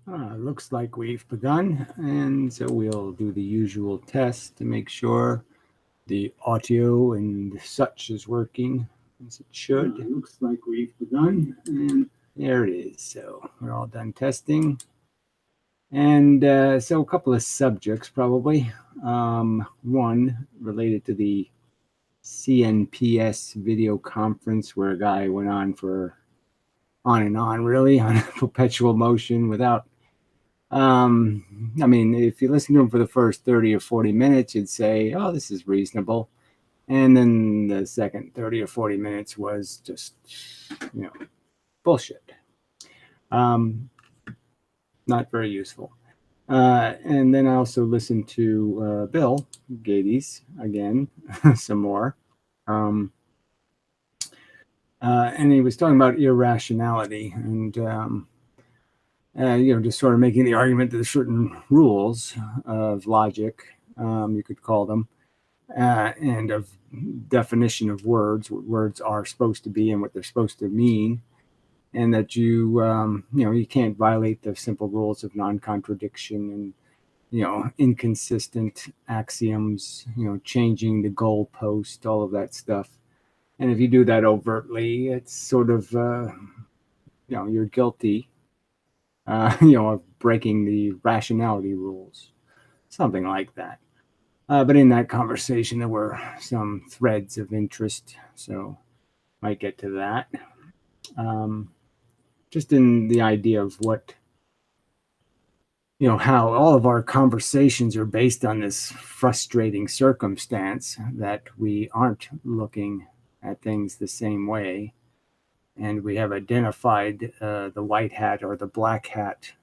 Looks like we've begun, and so we'll do the usual test to make sure the audio and such is working as it should. Looks like we've begun, and there it is. So we're all done testing. And so a couple of subjects probably. One related to the CNPS video conference where a guy went on for on and on really on perpetual motion without I mean, if you listen to him for the first 30 or 40 minutes, you'd say, oh, this is reasonable. And then the second 30 or 40 minutes was just, you know, bullshit. Um, Not very useful. And then I also listened to Bill Gates again, some more. Um, and he was talking about irrationality and just sort of making the argument that there's certain rules of logic, you could call them, and of definition of words, what words are supposed to be and what they're supposed to mean, and that you can't violate the simple rules of non-contradiction and inconsistent axioms, changing the goalpost, all of that stuff. And if you do that overtly, it's sort of you're guilty of breaking the rationality rules, something like that. But in that conversation, there were some threads of interest, so might get to that. Just in the idea of what, how all of our conversations are based on this frustrating circumstance that we aren't looking at things the same way. And we have identified the white hat or the black hat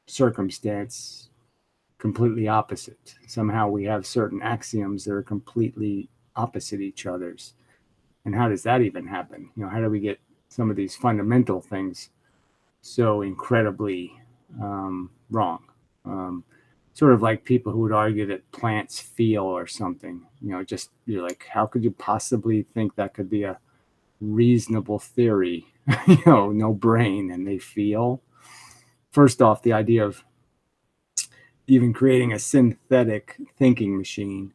circumstance completely opposite. Somehow we have certain axioms that are completely opposite each other's. And how does that even happen? How do we get some of these fundamental things so incredibly wrong? Sort of like people who would argue that plants feel or something. Just you're like, how could you possibly think that could be a reasonable theory? No brain and they feel. First off, the idea of even creating a synthetic thinking machine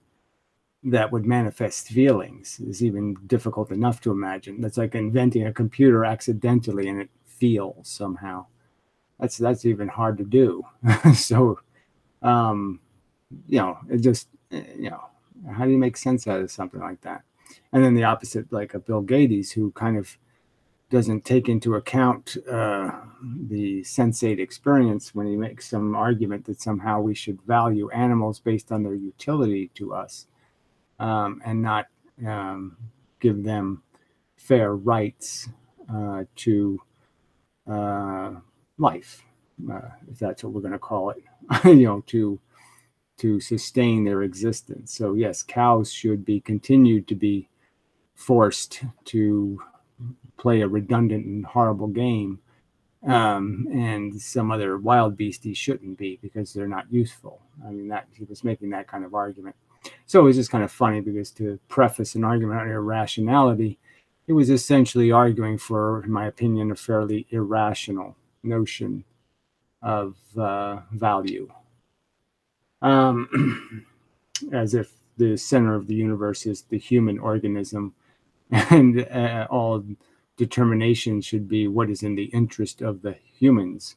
that would manifest feelings is even difficult enough to imagine. That's like inventing a computer accidentally and it feels somehow. That's even hard to do. So, it just, how do you make sense out of something like that? And then the opposite, like a Bill Gates, who kind of doesn't take into account the sensate experience when he makes some argument that somehow we should value animals based on their utility to us, and not give them fair rights to life, if that's what we're going to call it, to sustain their existence. So yes, cows should be continued to be forced to play a redundant and horrible game, and some other wild beasties shouldn't be because they're not useful. I mean, that he was making that kind of argument. So it was just kind of funny because to preface an argument on irrationality, it was essentially arguing for, in my opinion, a fairly irrational notion of value, as if the center of the universe is the human organism, and all determination should be what is in the interest of the humans,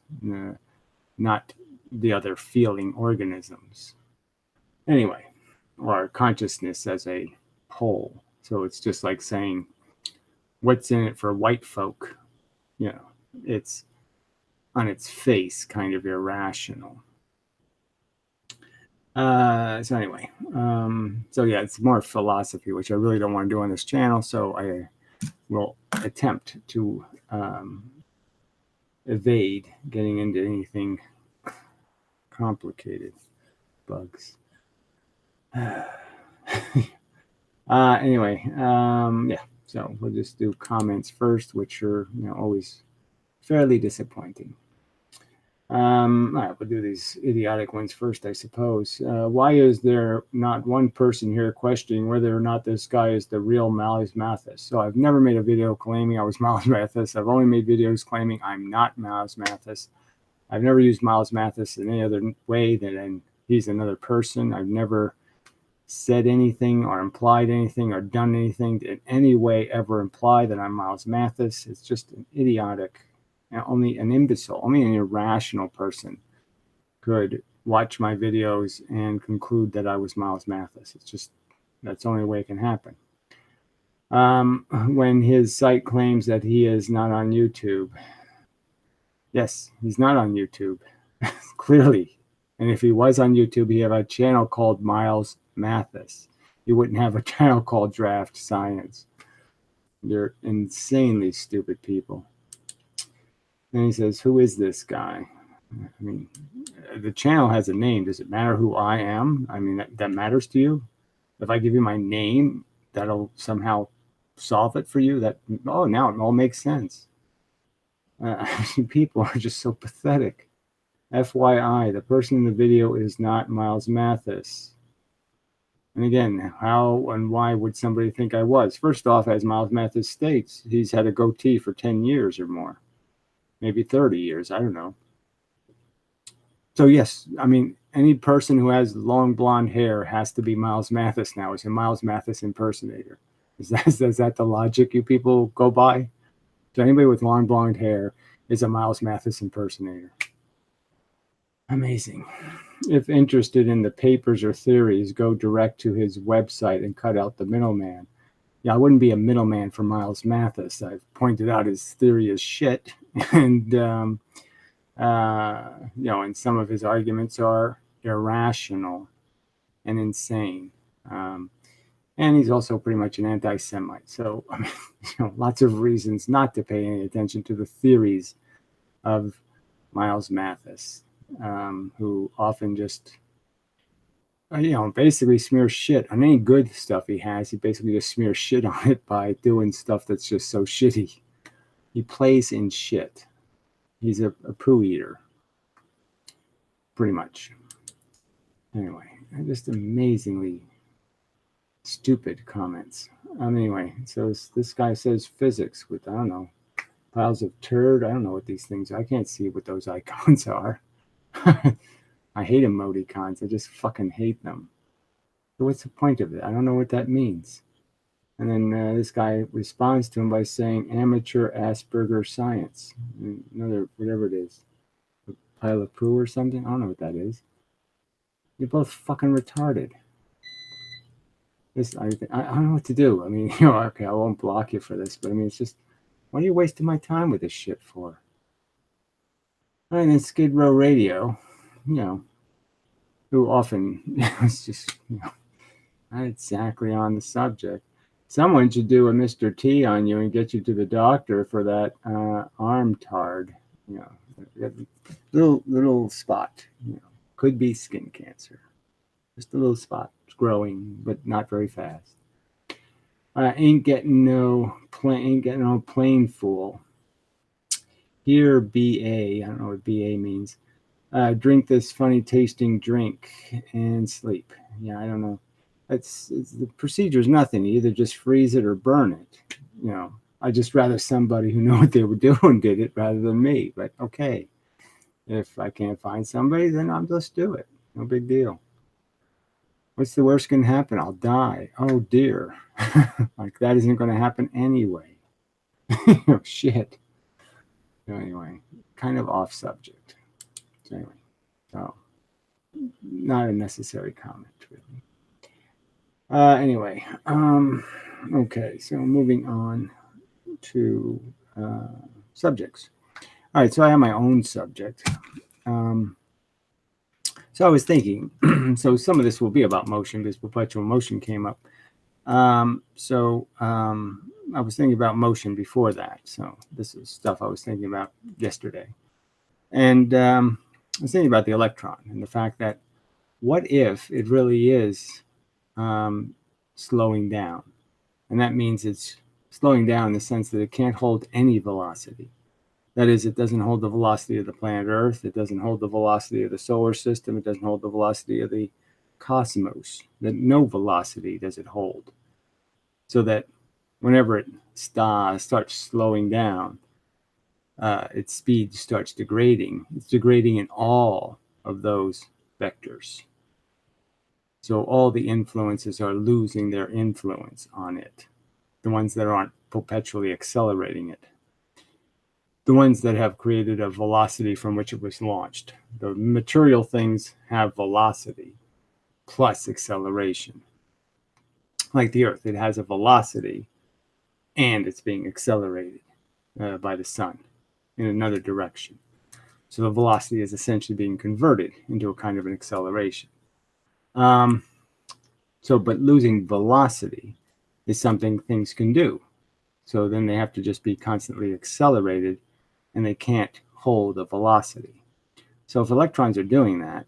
not the other feeling organisms. Anyway, or consciousness as a whole. So it's just like saying, what's in it for white folk? It's on its face kind of irrational. So anyway, so yeah, it's more philosophy, which I really don't want to do on this channel. So I will attempt to evade getting into anything complicated. Bugs. Anyway, yeah. So we'll just do comments first, which are always fairly disappointing. All right, we'll do these idiotic ones first, I suppose. Why is there not one person here questioning whether or not this guy is the real Miles Mathis? So I've never made a video claiming I was Miles Mathis. I've only made videos claiming I'm not Miles Mathis. I've never used Miles Mathis in any other way than he's another person. I've never said anything or implied anything or done anything to in any way ever imply that I'm Miles Mathis. It's just an idiotic, only an imbecile, only an irrational person could watch my videos and conclude that I was Miles Mathis. It's just, that's the only way it can happen. When his site claims that he is not on YouTube, yes, he's not on YouTube, clearly. And if he was on YouTube, he'd have a channel called Miles Mathis. He wouldn't have a channel called Draft Science. They're insanely stupid people. And he says, who is this guy? I mean, the channel has a name. Does it matter who I am? I mean, that matters to you? If I give you my name, that'll somehow solve it for you? That, oh, now it all makes sense. People are just so pathetic. FYI, the person in the video is not Miles Mathis. And again, how and why would somebody think I was? First off, as Miles Mathis states, he's had a goatee for 10 years or more. Maybe 30 years, I don't know. So yes, I mean, any person who has long blonde hair has to be Miles Mathis now. Is a Miles Mathis impersonator. Is that the logic you people go by? So anybody with long blonde hair is a Miles Mathis impersonator. Amazing. If interested in the papers or theories, go direct to his website and cut out the middleman. Yeah, I wouldn't be a middleman for Miles Mathis. I've pointed out his theory is shit. And, and some of his arguments are irrational and insane. And he's also pretty much an anti-Semite. So, I mean, lots of reasons not to pay any attention to the theories of Miles Mathis, who often just, basically smears shit on any good stuff he has. He basically just smears shit on it by doing stuff that's just so shitty. He plays in shit. He's a poo eater, pretty much. Anyway, just amazingly stupid comments. Anyway, so this guy says physics with, I don't know, piles of turd. I don't know what these things are. I can't see what those icons are. I hate emoticons. I just fucking hate them. So what's the point of it? I don't know what that means. And then this guy responds to him by saying amateur Asperger science. Another, whatever it is. A pile of poo or something? I don't know what that is. You're both fucking retarded. I don't know what to do. I mean, okay, I won't block you for this, but I mean, it's just, what are you wasting my time with this shit for? And then Skid Row Radio, who often is just, not exactly on the subject. Someone should do a Mr. T on you and get you to the doctor for that arm tard, little spot, could be skin cancer. Just a little spot. It's growing, but not very fast. Ain't getting no plain fool. Here, BA. I don't know what BA means. Drink this funny tasting drink and sleep. Yeah, I don't know. It's the procedure's nothing. You either just freeze it or burn it. I just rather somebody who knew what they were doing did it rather than me. But okay, if I can't find somebody, then I'll just do it. No big deal. What's the worst can happen? I'll die. Oh dear. Like that isn't going to happen anyway. Shit. So anyway, kind of off subject. So anyway, so not a necessary comment really. Anyway, okay, so moving on to subjects. All right, so I have my own subject. So I was thinking, so some of this will be about motion because perpetual motion came up. I was thinking about motion before that. So this is stuff I was thinking about yesterday. And I was thinking about the electron and the fact that what if it really is slowing down? And that means it's slowing down in the sense that it can't hold any velocity. That is, it doesn't hold the velocity of the planet Earth. It doesn't hold the velocity of the solar system. It doesn't hold the velocity of the cosmos. That no velocity does it hold. So that whenever it starts slowing down, its speed starts degrading. It's degrading in all of those vectors. So all the influences are losing their influence on it. The ones that aren't perpetually accelerating it. The ones that have created a velocity from which it was launched. The material things have velocity plus acceleration. Like the Earth, it has a velocity and it's being accelerated by the sun in another direction. So the velocity is essentially being converted into a kind of an acceleration. But losing velocity is something things can do. So then they have to just be constantly accelerated and they can't hold a velocity. So if electrons are doing that,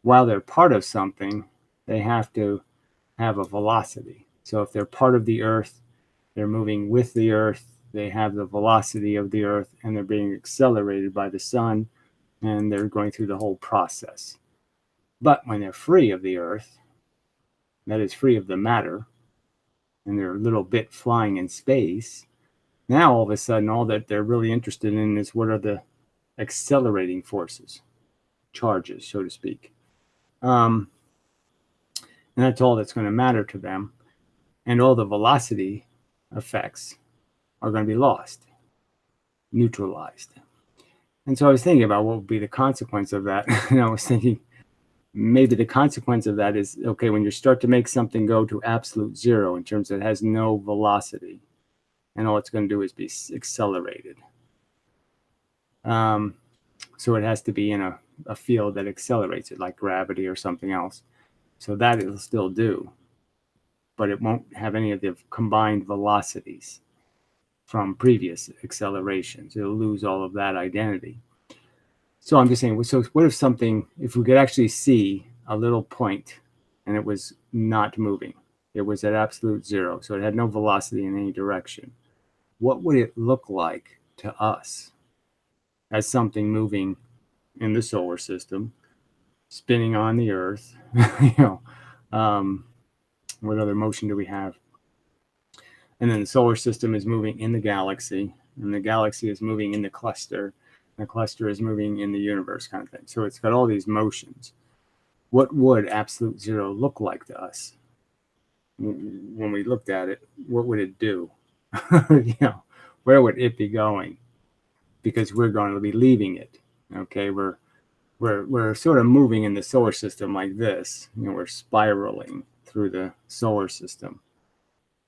while they're part of something, they have to have a velocity. So if they're part of the Earth, they're moving with the Earth, they have the velocity of the Earth, and they're being accelerated by the sun, and they're going through the whole process. But when they're free of the Earth, that is free of the matter, and they're a little bit flying in space, now all of a sudden all that they're really interested in is what are the accelerating forces, charges, so to speak. And that's all that's going to matter to them. And all the velocity effects are going to be lost, neutralized. And so I was thinking about what would be the consequence of that. And I was thinking maybe the consequence of that is, okay, when you start to make something go to absolute zero in terms of it has no velocity, and all it's going to do is be accelerated. So it has to be in a field that accelerates it, like gravity or something else. So that it'll still do, but it won't have any of the combined velocities from previous accelerations. It'll lose all of that identity. So I'm just saying, so what if we could actually see a little point and it was not moving? It was at absolute zero, so it had no velocity in any direction. What would it look like to us as something moving in the solar system, spinning on the Earth? What other motion do we have? And then the solar system is moving in the galaxy, and the galaxy is moving in the cluster, and the cluster is moving in the universe, kind of thing. So it's got all these motions. What would absolute zero look like to us? When we looked at it, what would it do? Where would it be going? Because we're going to be leaving it. Okay, we're sort of moving in the solar system like this. We're spiraling through the solar system.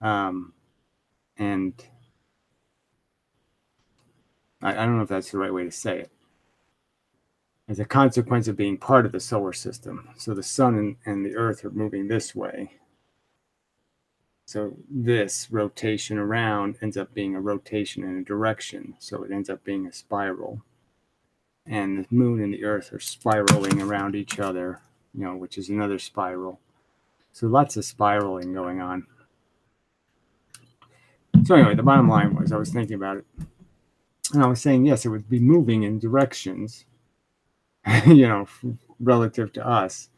And I don't know if that's the right way to say it. As a consequence of being part of the solar system. So the sun and the Earth are moving this way. So this rotation around ends up being a rotation in a direction. So it ends up being a spiral. And the moon and the Earth are spiraling around each other, which is another spiral. So lots of spiraling going on. So anyway, the bottom line was I was thinking about it. And I was saying, yes, it would be moving in directions, relative to us.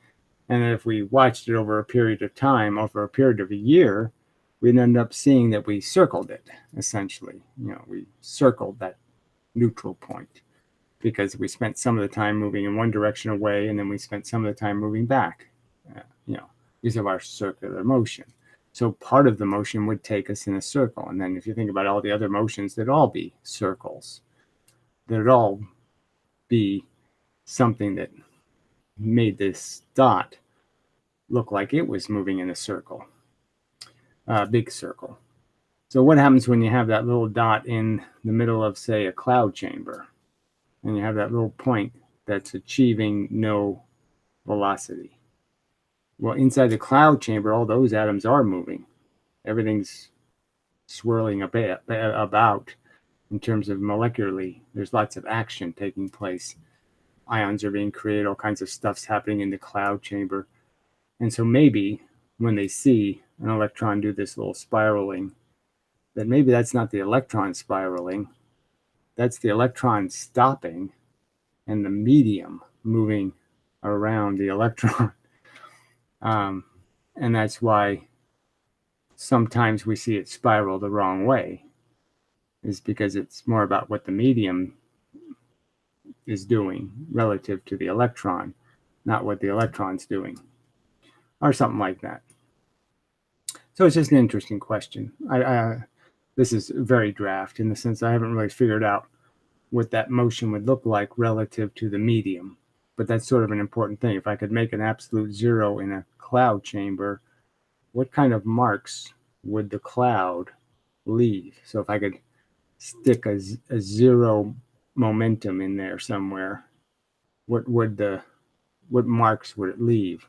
And if we watched it over a period of time, over a period of a year, we'd end up seeing that we circled it, essentially. We circled that neutral point because we spent some of the time moving in one direction away, and then we spent some of the time moving back, because of our circular motion. So part of the motion would take us in a circle. And then if you think about all the other motions, they'd all be circles. They'd all be something that made this dot look like it was moving in a circle, a big circle. So what happens when you have that little dot in the middle of, say, a cloud chamber, and you have that little point that's achieving no velocity? Well, inside the cloud chamber, all those atoms are moving. Everything's swirling about in terms of molecularly. There's lots of action taking place. Ions are being created, all kinds of stuff's happening in the cloud chamber. And so maybe when they see an electron do this little spiraling, that maybe that's not the electron spiraling, that's the electron stopping and the medium moving around the electron. And that's why sometimes we see it spiral the wrong way. is because it's more about what the medium is doing relative to the electron, not what the electron's doing, or something like that. So it's just an interesting question. This is very draft in the sense I haven't really figured out what that motion would look like relative to the medium. But that's sort of an important thing. If I could make an absolute zero in a cloud chamber, what kind of marks would the cloud leave? So if I could stick a zero momentum in there somewhere, what marks would it leave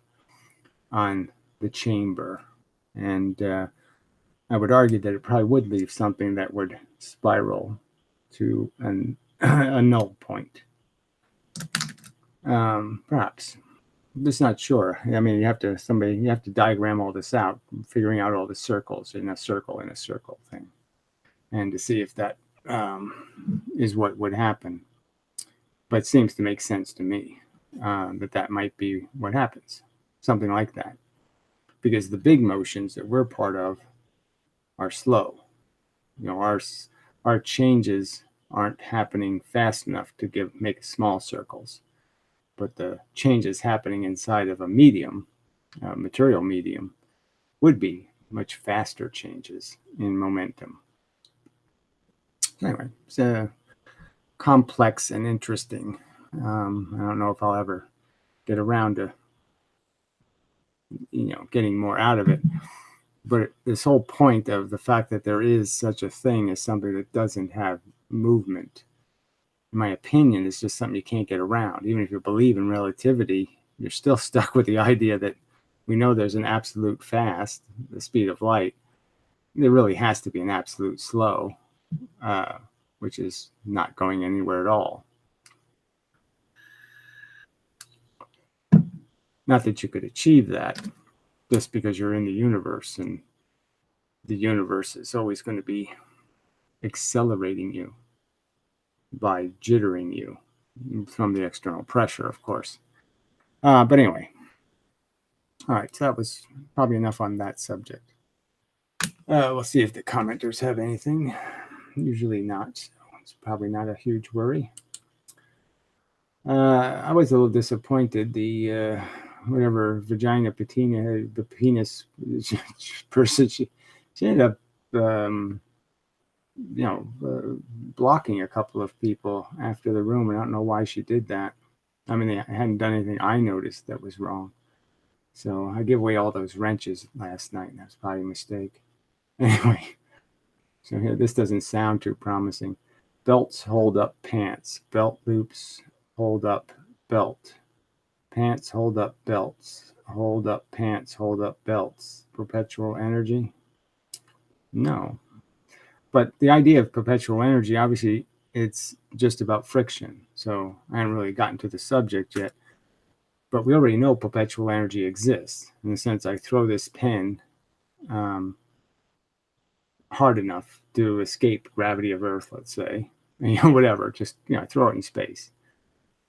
on the chamber? And I would argue that it probably would leave something that would spiral to a null point. Perhaps. I'm just not sure. I mean, you have to diagram all this out, figuring out all the circles in a circle thing, and to see if that is what would happen. But it seems to make sense to me that might be what happens, something like that, because the big motions that we're part of are slow. You know, our changes aren't happening fast enough to make small circles. But the changes happening inside of a medium, material medium, would be much faster changes in momentum. Anyway, it's complex and interesting. I don't know if I'll ever get around to, getting more out of it. But this whole point of the fact that there is such a thing as something that doesn't have movement, in my opinion, is just something you can't get around. Even if you believe in relativity, you're still stuck with the idea that we know there's an absolute fast, the speed of light. There really has to be an absolute slow, which is not going anywhere at all. Not that you could achieve that just because you're in the universe, and the universe is always going to be accelerating you by jittering you from the external pressure, of course. But anyway, all right, so that was probably enough on that subject. We'll see if the commenters have anything. Usually not, so it's probably not a huge worry. I was a little disappointed. The whatever vagina patina, the penis person, she ended up blocking a couple of people after the room, and I don't know why she did that. I mean, they hadn't done anything I noticed that was wrong. So I gave away all those wrenches last night, and that's probably a mistake. Anyway, so here, this doesn't sound too promising. Belts hold up pants. Belt loops hold up belt. Pants hold up belts. Hold up pants, hold up belts. Perpetual energy? No. But the idea of perpetual energy, obviously, it's just about friction. So I haven't really gotten to the subject yet. But we already know perpetual energy exists. In the sense, I throw this pen hard enough to escape gravity of Earth, let's say, whatever, just throw it in space,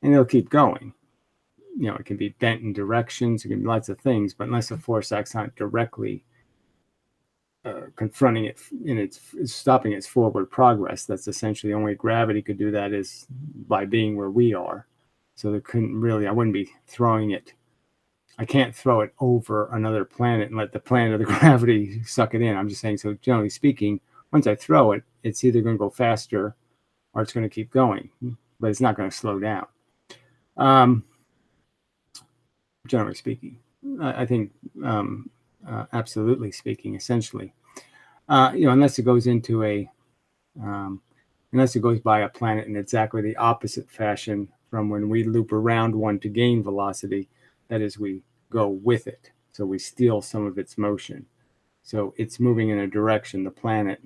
and it'll keep going. It can be bent in directions, it can be lots of things, but unless a force acts on it directly, confronting it in stopping its forward progress, that's essentially the only way gravity could do that is by being where we are. So I wouldn't be throwing it. I can't throw it over another planet and let the planet of the gravity suck it in. I'm just saying, so generally speaking, once I throw it, it's either going to go faster or it's going to keep going, but it's not going to slow down. Generally speaking, I think, absolutely speaking, essentially, unless it goes unless it goes by a planet in exactly the opposite fashion from when we loop around one to gain velocity. That is, we go with it. So we steal some of its motion. So it's moving in a direction, the planet,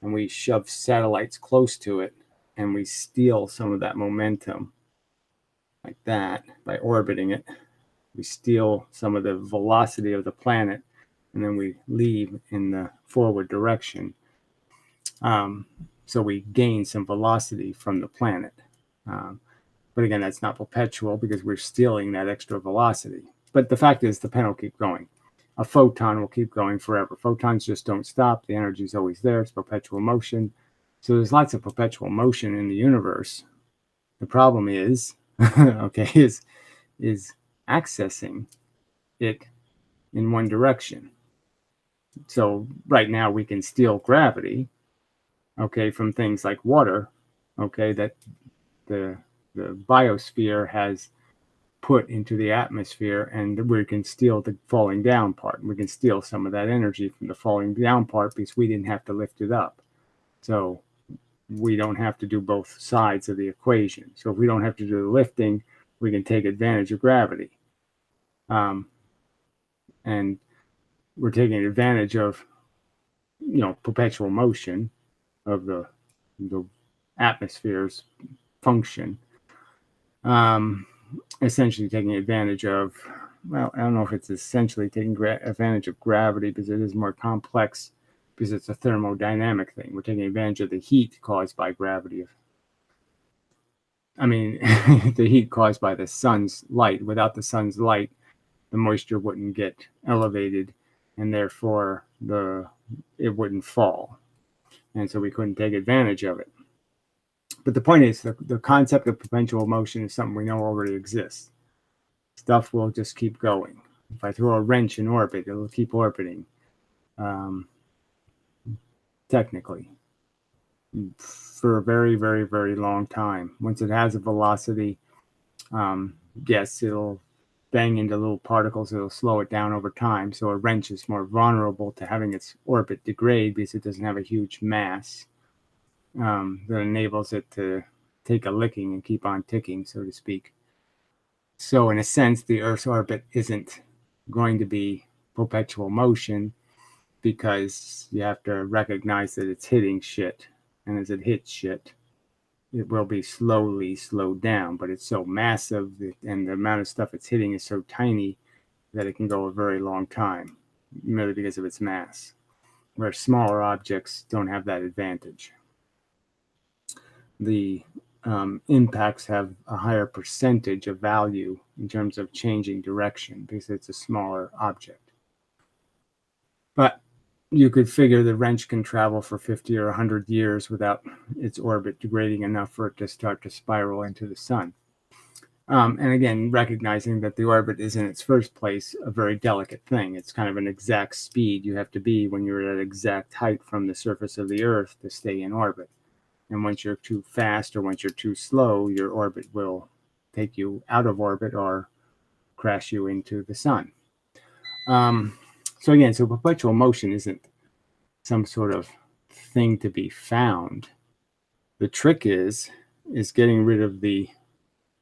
and we shove satellites close to it, and we steal some of that momentum like that by orbiting it. We steal some of the velocity of the planet, and then we leave in the forward direction. So we gain some velocity from the planet. But again, that's not perpetual because we're stealing that extra velocity. But the fact is, the pen will keep going. A photon will keep going forever. Photons just don't stop. The energy is always there. It's perpetual motion. So there's lots of perpetual motion in the universe. The problem is, okay, is accessing it in one direction. So right now we can steal gravity, okay, from things like water, okay, that the biosphere has put into the atmosphere, and we can steal the falling down part. We can steal some of that energy from the falling down part because we didn't have to lift it up. So we don't have to do both sides of the equation. So if we don't have to do the lifting, we can take advantage of gravity. And we're taking advantage of, perpetual motion of the atmosphere's function. Essentially taking advantage of, well, I don't know if it's essentially taking advantage of gravity, because it is more complex, because it's a thermodynamic thing. We're taking advantage of the heat caused by gravity. The heat caused by the sun's light. Without the sun's light, the moisture wouldn't get elevated, and therefore it wouldn't fall. And so we couldn't take advantage of it. But the point is, the concept of perpetual motion is something we know already exists. Stuff will just keep going. If I throw a wrench in orbit, it'll keep orbiting, technically, for a very, very, very long time. Once it has a velocity, yes, it'll bang into little particles. It'll slow it down over time. So a wrench is more vulnerable to having its orbit degrade because it doesn't have a huge mass that enables it to take a licking and keep on ticking, so to speak. So in a sense, the Earth's orbit isn't going to be perpetual motion, because you have to recognize that it's hitting shit. And as it hits shit, it will be slowly slowed down, but it's so massive and the amount of stuff it's hitting is so tiny that it can go a very long time, merely because of its mass, where smaller objects don't have that advantage. The impacts have a higher percentage of value in terms of changing direction because it's a smaller object. But you could figure the wrench can travel for 50 or 100 years without its orbit degrading enough for it to start to spiral into the sun. And again, recognizing that the orbit is in its first place a very delicate thing. It's kind of an exact speed you have to be when you're at exact height from the surface of the Earth to stay in orbit. And once you're too fast or once you're too slow, your orbit will take you out of orbit or crash you into the sun. So perpetual motion isn't some sort of thing to be found. The trick is getting rid of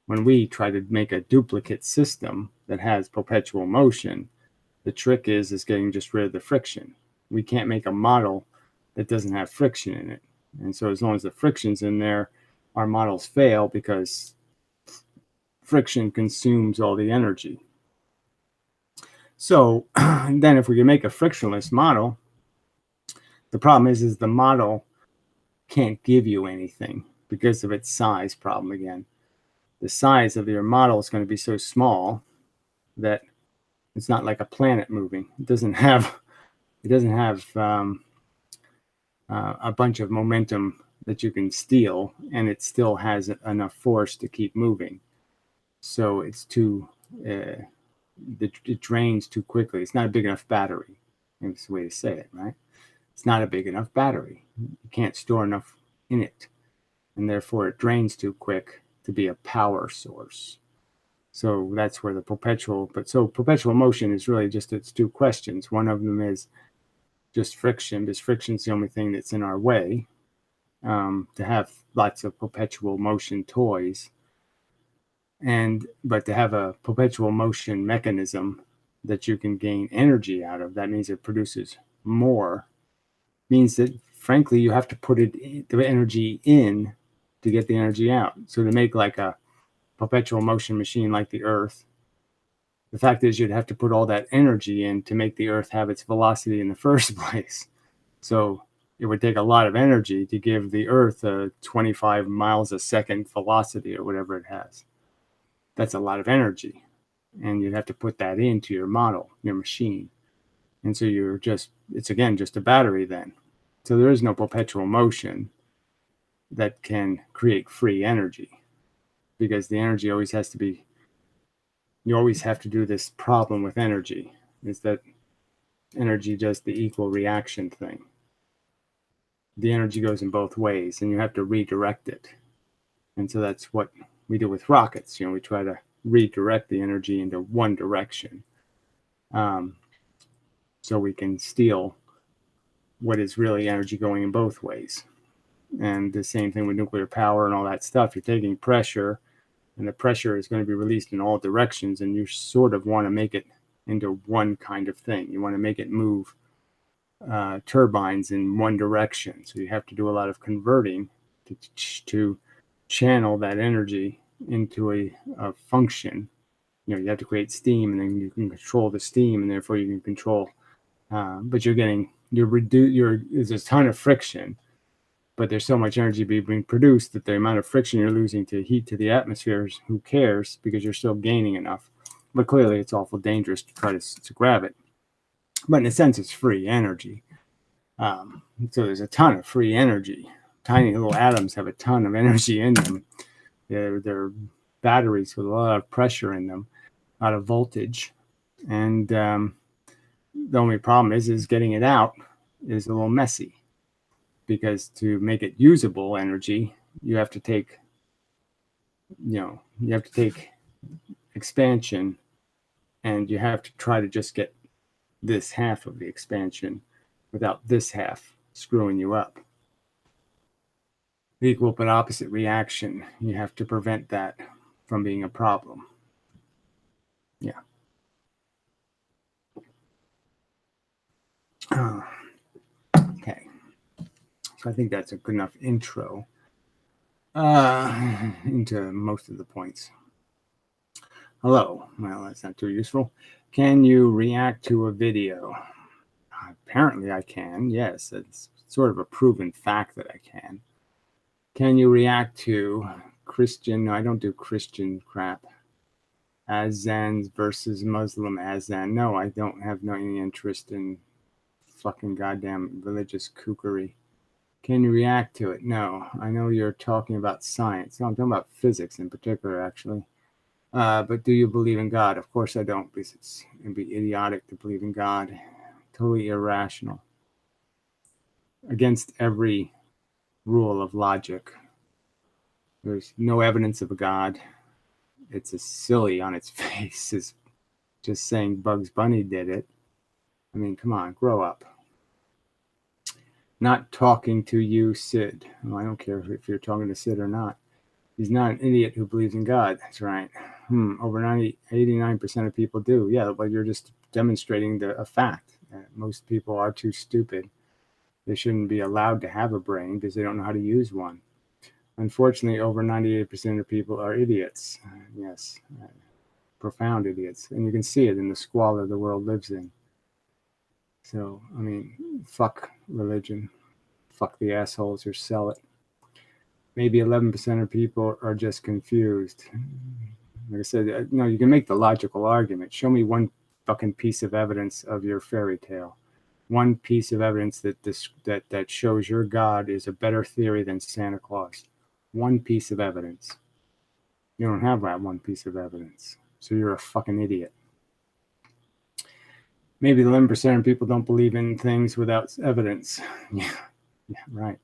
when we try to make a duplicate system that has perpetual motion, the trick is getting just rid of the friction. We can't make a model that doesn't have friction in it. And so as long as the friction's in there, our models fail because friction consumes all the energy. So then if we can make a frictionless model, the problem is the model can't give you anything because of its size problem again. The size of your model is going to be so small that it's not like a planet moving. It doesn't have a bunch of momentum that you can steal, and it still has enough force to keep moving. So it's it drains too quickly. It's not a big enough battery. That's the way to say it, right? It's not a big enough battery. You can't store enough in it, and therefore it drains too quick to be a power source. So that's where the perpetual motion is really just its two questions. One of them is just friction, because friction's the only thing that's in our way. To have lots of perpetual motion toys, but to have a perpetual motion mechanism that you can gain energy out of, that means it produces more. Means that frankly you have to put the energy in to get the energy out. So to make like a perpetual motion machine like the Earth, the fact is you'd have to put all that energy in to make the Earth have its velocity in the first place. So it would take a lot of energy to give the Earth a 25 miles a second velocity or whatever it has. That's a lot of energy. And you'd have to put that into your model, your machine. And so it's again just a battery then. So there is no perpetual motion. that can create free energy, because the energy always has to be, you always have to do this problem with energy, is that energy does the equal reaction thing. The energy goes in both ways, and you have to redirect it. And so that's what we do with rockets. We try to redirect the energy into one direction, so we can steal what is really energy going in both ways. And the same thing with nuclear power and all that stuff. You're taking pressure, and the pressure is going to be released in all directions, and you sort of want to make it into one kind of thing. You want to make it move turbines in one direction. So you have to do a lot of converting to channel that energy into a function. You have to create steam, and then you can control the steam, and therefore you can control. But there's a ton of friction, but there's so much energy being produced that the amount of friction you're losing to heat to the atmosphere, who cares, because you're still gaining enough. But clearly it's awful dangerous to try to grab it. But in a sense, it's free energy. So there's a ton of free energy. Tiny little atoms have a ton of energy in them. They're batteries with a lot of pressure in them, a lot of voltage. And the only problem is getting it out is a little messy, because to make it usable energy, you have to take expansion, and you have to try to just get this half of the expansion without this half screwing you up. The equal but opposite reaction, you have to prevent that from being a problem. Yeah. Okay. So I think that's a good enough intro into most of the points. Hello. Well, that's not too useful. Can you react to a video? Apparently I can. Yes, it's sort of a proven fact that I can. Can you react to Christian? No, I don't do Christian crap. Azans versus Muslim Azan. No, I don't have any interest in fucking goddamn religious kookery. Can you react to it? No. I know you're talking about science. No, I'm talking about physics in particular, actually. But do you believe in God? Of course I don't, because it'd be idiotic to believe in God. Totally irrational. Against every rule of logic. There's no evidence of a God. It's as silly on its face as just saying Bugs Bunny did it. I mean, come on, grow up. Not talking to you, Sid. Well, I don't care if you're talking to Sid or not. He's not an idiot who believes in God. That's right. Over 89% of people do. Yeah, but you're just demonstrating a fact. Most people are too stupid. They shouldn't be allowed to have a brain because they don't know how to use one. Unfortunately, over 98% of people are idiots. Yes, profound idiots. And you can see it in the squalor the world lives in. So, I mean, fuck religion. Fuck the assholes who sell it. Maybe 11% of people are just confused. Like I said, you can make the logical argument. Show me one fucking piece of evidence of your fairy tale. One piece of evidence that shows your God is a better theory than Santa Claus. One piece of evidence. You don't have that one piece of evidence. So you're a fucking idiot. Maybe 11% of people don't believe in things without evidence. Yeah, right.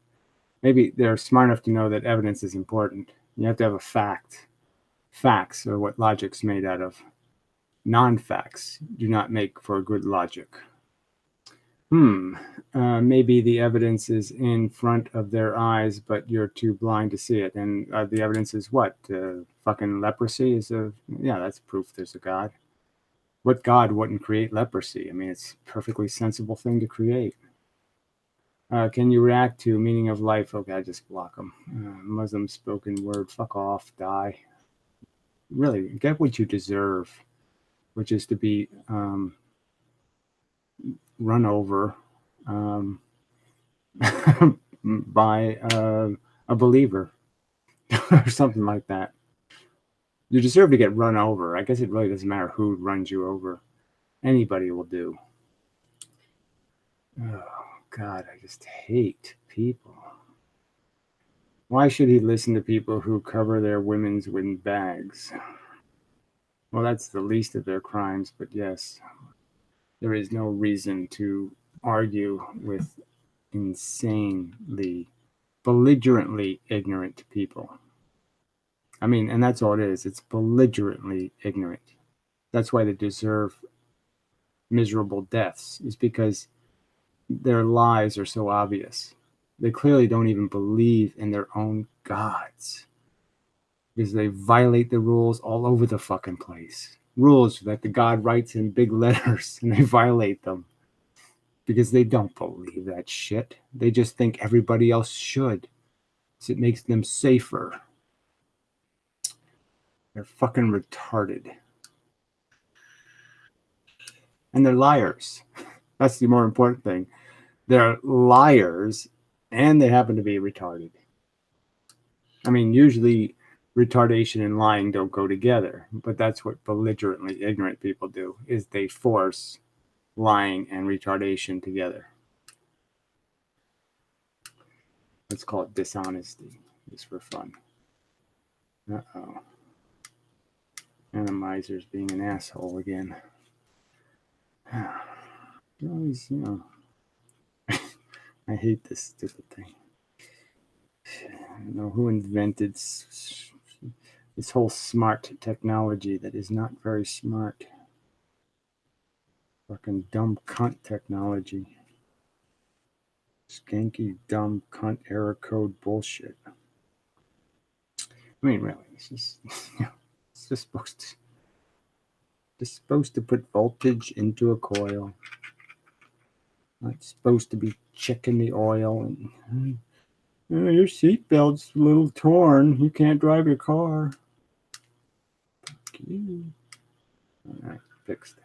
Maybe they're smart enough to know that evidence is important. You have to have a fact. Facts are what logic's made out of. Non-facts do not make for good logic. Maybe the evidence is in front of their eyes, but you're too blind to see it. And the evidence is what? Fucking leprosy that's proof there's a God. What God wouldn't create leprosy? I mean, it's a perfectly sensible thing to create. Can you react to meaning of life? Okay, I just block them. Muslim spoken word, fuck off, die. Really, get what you deserve, which is to be run over by a believer or something like that. You deserve to get run over. I guess it really doesn't matter who runs you over. Anybody will do. Oh, God, I just hate people. Why should he listen to people who cover their women's with bags? Well, that's the least of their crimes, but yes, there is no reason to argue with insanely, belligerently ignorant people. I mean, and that's all it is. It's belligerently ignorant. That's why they deserve miserable deaths, is because their lies are so obvious. They clearly don't even believe in their own gods because they violate the rules all over the fucking place. Rules that the God writes in big letters and they violate them because they don't believe that shit. They just think everybody else should. So it makes them safer. They're fucking retarded. And they're liars. That's the more important thing. They're liars and they happen to be retarded. I mean, usually retardation and lying don't go together, but that's what belligerently ignorant people do, is they force lying and retardation together. Let's call it dishonesty, just for fun. Uh-oh. Randomizer's being an asshole again. Always, you know, I hate this stupid thing. I don't know who invented this whole smart technology that is not very smart. Fucking dumb cunt technology. Skanky, dumb cunt error code bullshit. I mean, really, it's just, you know, it's just supposed to put voltage into a coil. Not supposed to be checking the oil and your seatbelt's a little torn. You can't drive your car. Fuck you. All right, fixed.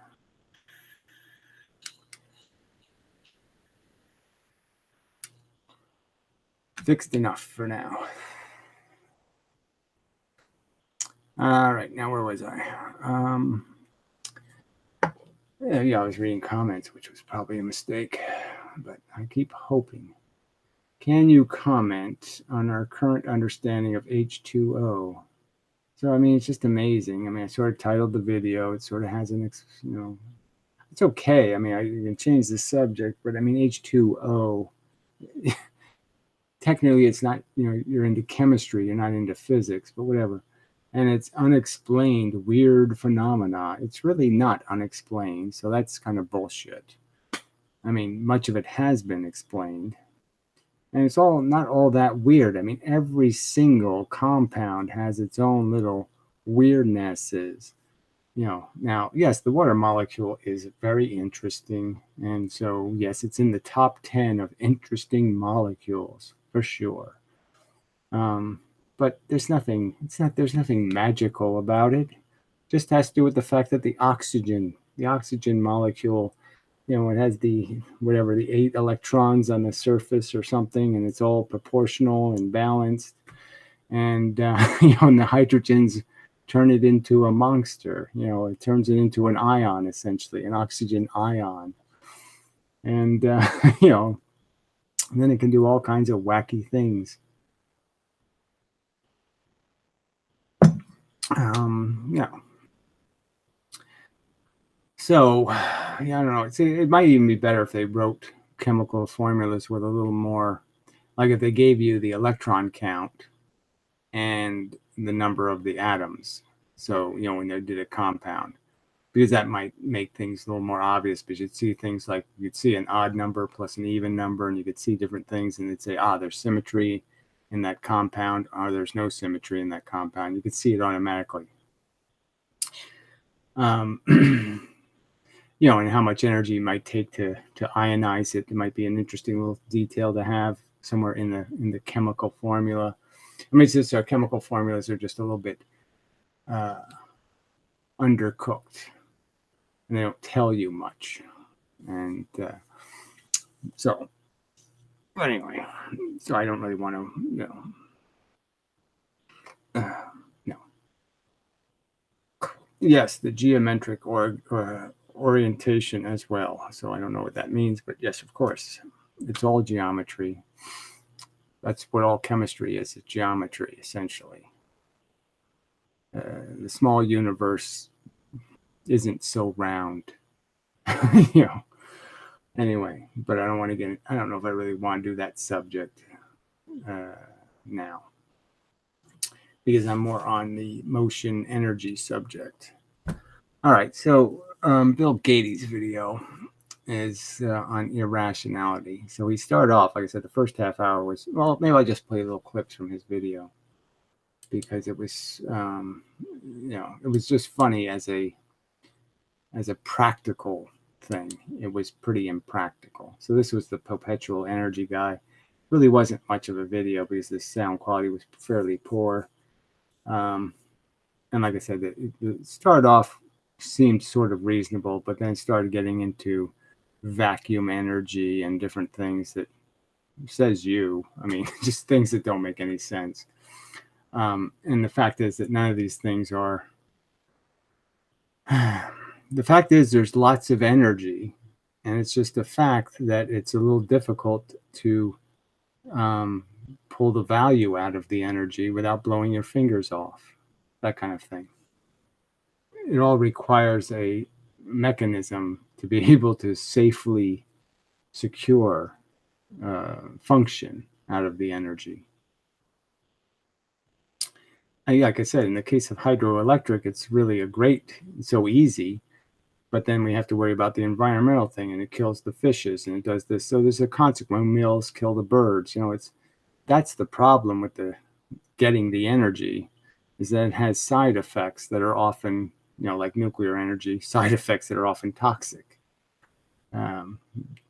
Fixed enough for now. All right, now where was I? Yeah, I was reading comments, which was probably a mistake, but I keep hoping. Can you comment on our current understanding of H2O? So, I mean, it's just amazing. I mean, I sort of titled the video. It sort of has an, you know, it's okay. I mean, I can change the subject, but I mean, H2O, technically it's not, you know, you're into chemistry, you're not into physics, but whatever. And it's unexplained, weird phenomena. It's really not unexplained. So that's kind of bullshit. I mean, much of it has been explained. And it's all not all that weird. I mean, every single compound has its own little weirdnesses. You know, now, yes, the water molecule is very interesting. And so, yes, it's in the top 10 of interesting molecules for sure. But there's nothing magical about it. Just has to do with the fact that the oxygen molecule, you know, it has the 8 electrons on the surface or something, and it's all proportional and balanced. And you know, and the hydrogens turn it into a monster. You know, it turns it into an ion, essentially, an oxygen ion. And you know, and then it can do all kinds of wacky things. Yeah. So, yeah, I don't know. It might even be better if they wrote chemical formulas with a little more, like if they gave you the electron count and the number of the atoms. So, you know, when they did a compound, because that might make things a little more obvious, because you'd see things like you'd see an odd number plus an even number, and you could see different things, and they'd say, there's symmetry in that compound, or there's no symmetry in that compound. You could see it automatically. You know, and how much energy it might take to ionize it. It might be an interesting little detail to have somewhere in the chemical formula. I mean, it's just our chemical formulas are just a little bit undercooked, and they don't tell you much. And so, but anyway, so I don't really want to, you know, no. Yes, the geometric orientation as well. So I don't know what that means, but yes, of course, it's all geometry. That's what all chemistry is. It's geometry, essentially. The small universe isn't so round, you know. Anyway, but I don't want to get. I don't know if I really want to do that subject now, because I'm more on the motion energy subject. All right, so Bill Gates' video is on irrationality. So he started off, like I said, the first half hour was, well, maybe I'll just play little clips from his video, because it was, it was just funny as a practical thing. It was pretty impractical. So this was the perpetual energy guy. Really wasn't much of a video because the sound quality was fairly poor. And like I said, it started off, seemed sort of reasonable, but then started getting into vacuum energy and different things that says I mean, just things that don't make any sense. And the fact is that none of these things are. The fact is there's lots of energy, and it's just a fact that it's a little difficult to pull the value out of the energy without blowing your fingers off, that kind of thing. It all requires a mechanism to be able to safely secure function out of the energy. And like I said, in the case of hydroelectric, it's really so easy, but then we have to worry about the environmental thing, and it kills the fishes, and it does this. So there's a consequence. Mills kill the birds. That's the problem with getting the energy, is that it has side effects that are often, like nuclear energy, side effects that are often toxic,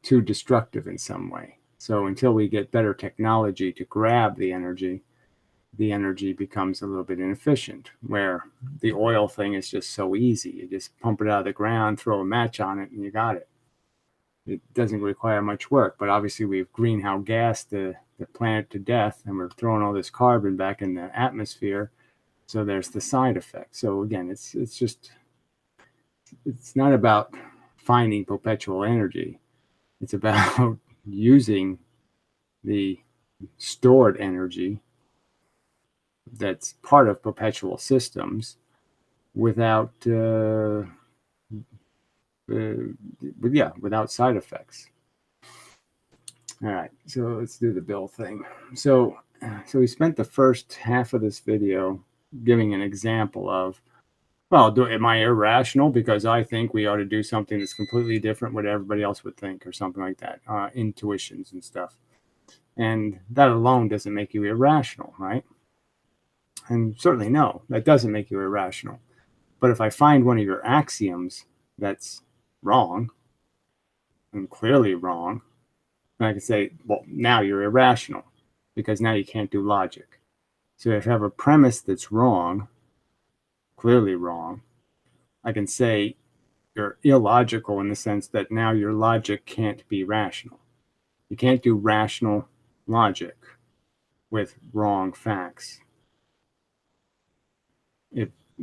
too destructive in some way. So until we get better technology to grab the energy becomes a little bit inefficient, where the oil thing is just so easy. You just pump it out of the ground, throw a match on it, and you got it. It doesn't require much work, but obviously we've greenhouse gassed the planet to death, and we're throwing all this carbon back in the atmosphere. So there's the side effect. So again, it's not about finding perpetual energy. It's about using the stored energy that's part of perpetual systems without side effects. All right, so let's do the Bill thing. So we spent the first half of this video giving an example of, well, am I irrational because I think we ought to do something that's completely different what everybody else would think, or something like that, intuitions and stuff. And that alone doesn't make you irrational, right? And certainly no, that doesn't make you irrational. But if I find one of your axioms that's wrong, and clearly wrong, then I can say, well, now you're irrational, because now you can't do logic. So if I have a premise that's wrong, clearly wrong, I can say you're illogical in the sense that now your logic can't be rational. You can't do rational logic with wrong facts.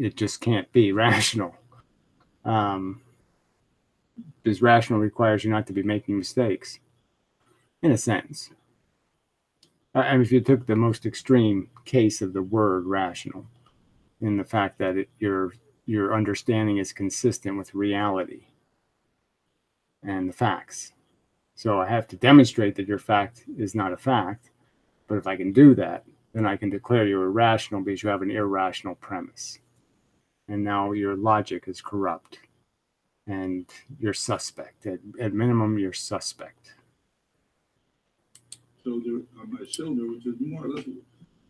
It just can't be rational. Because rational requires you not to be making mistakes, in a sense. I mean, if you took the most extreme case of the word rational, in the fact that your understanding is consistent with reality and the facts. So I have to demonstrate that your fact is not a fact, but if I can do that, then I can declare you irrational because you have an irrational premise. And now your logic is corrupt, and you're suspect. At minimum, you're suspect. So there, on my show, there was just more or less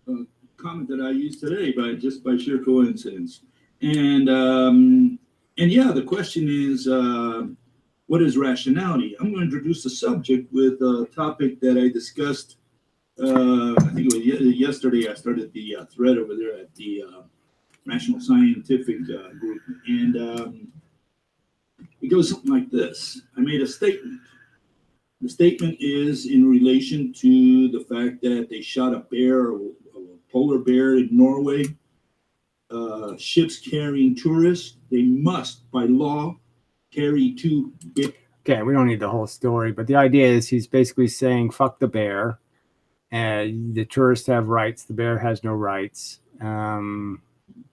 a comment that I used today, by sheer coincidence. And yeah, the question is, what is rationality? I'm going to introduce the subject with a topic that I discussed. I think it was yesterday. I started the thread over there at the National Scientific Group, and it goes something like this. I made a statement. The statement is in relation to the fact that they shot a polar bear in Norway. Ships carrying tourists, they must, by law, carry 2 bears. Okay, we don't need the whole story, but the idea is he's basically saying, fuck the bear. The tourists have rights. The bear has no rights.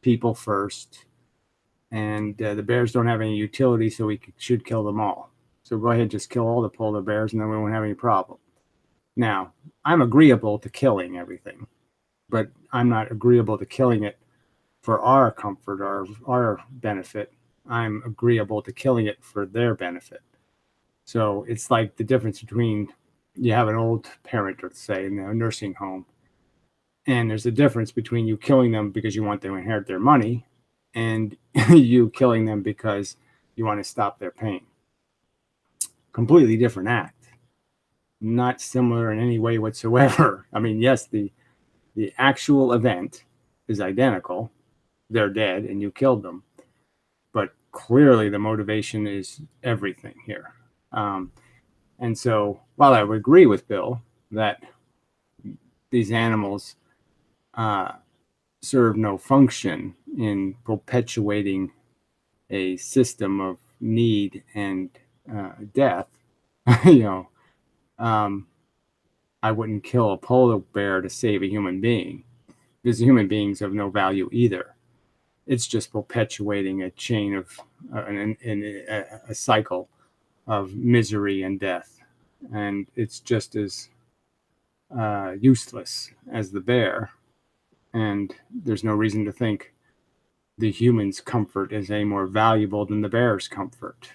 People first. And the bears don't have any utility, so we should kill them all. So go ahead, just kill all the polar bears, and then we won't have any problem. Now, I'm agreeable to killing everything, but I'm not agreeable to killing it for our comfort or our benefit. I'm agreeable to killing it for their benefit. So it's like the difference between you have an old parent, let's say, in a nursing home, and there's a difference between you killing them because you want them to inherit their money and you killing them because you want to stop their pain. Completely different act. Not similar in any way whatsoever. I mean, yes, the actual event is identical. They're dead and you killed them. But clearly the motivation is everything here. And so while I would agree with Bill that these animals serve no function in perpetuating a system of need and death, you know, I wouldn't kill a polar bear to save a human being, because human beings have no value either. It's just perpetuating a chain of a cycle of misery and death, and it's just as useless as the bear. And there's no reason to think the human's comfort is any more valuable than the bear's comfort.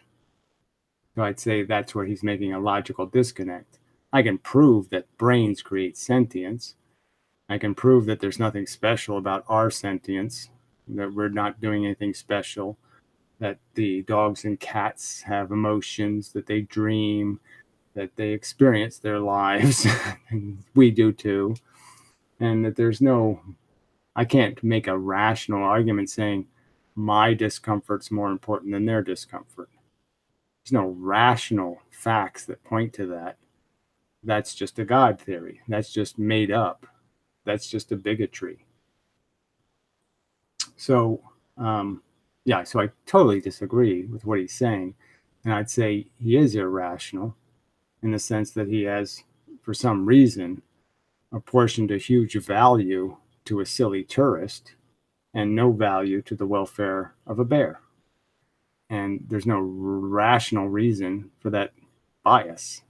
So I'd say that's where he's making a logical disconnect. I can prove that brains create sentience. I can prove that there's nothing special about our sentience, that we're not doing anything special, that the dogs and cats have emotions, that they dream, that they experience their lives, and we do too, and that there's no, I can't make a rational argument saying my discomfort's more important than their discomfort. There's no rational facts that point to that. That's just a God theory. That's just made up. That's just a bigotry. So, yeah, so I totally disagree with what he's saying. And I'd say he is irrational in the sense that he has, for some reason, apportioned a huge value to a silly tourist and no value to the welfare of a bear. And there's no rational reason for that bias.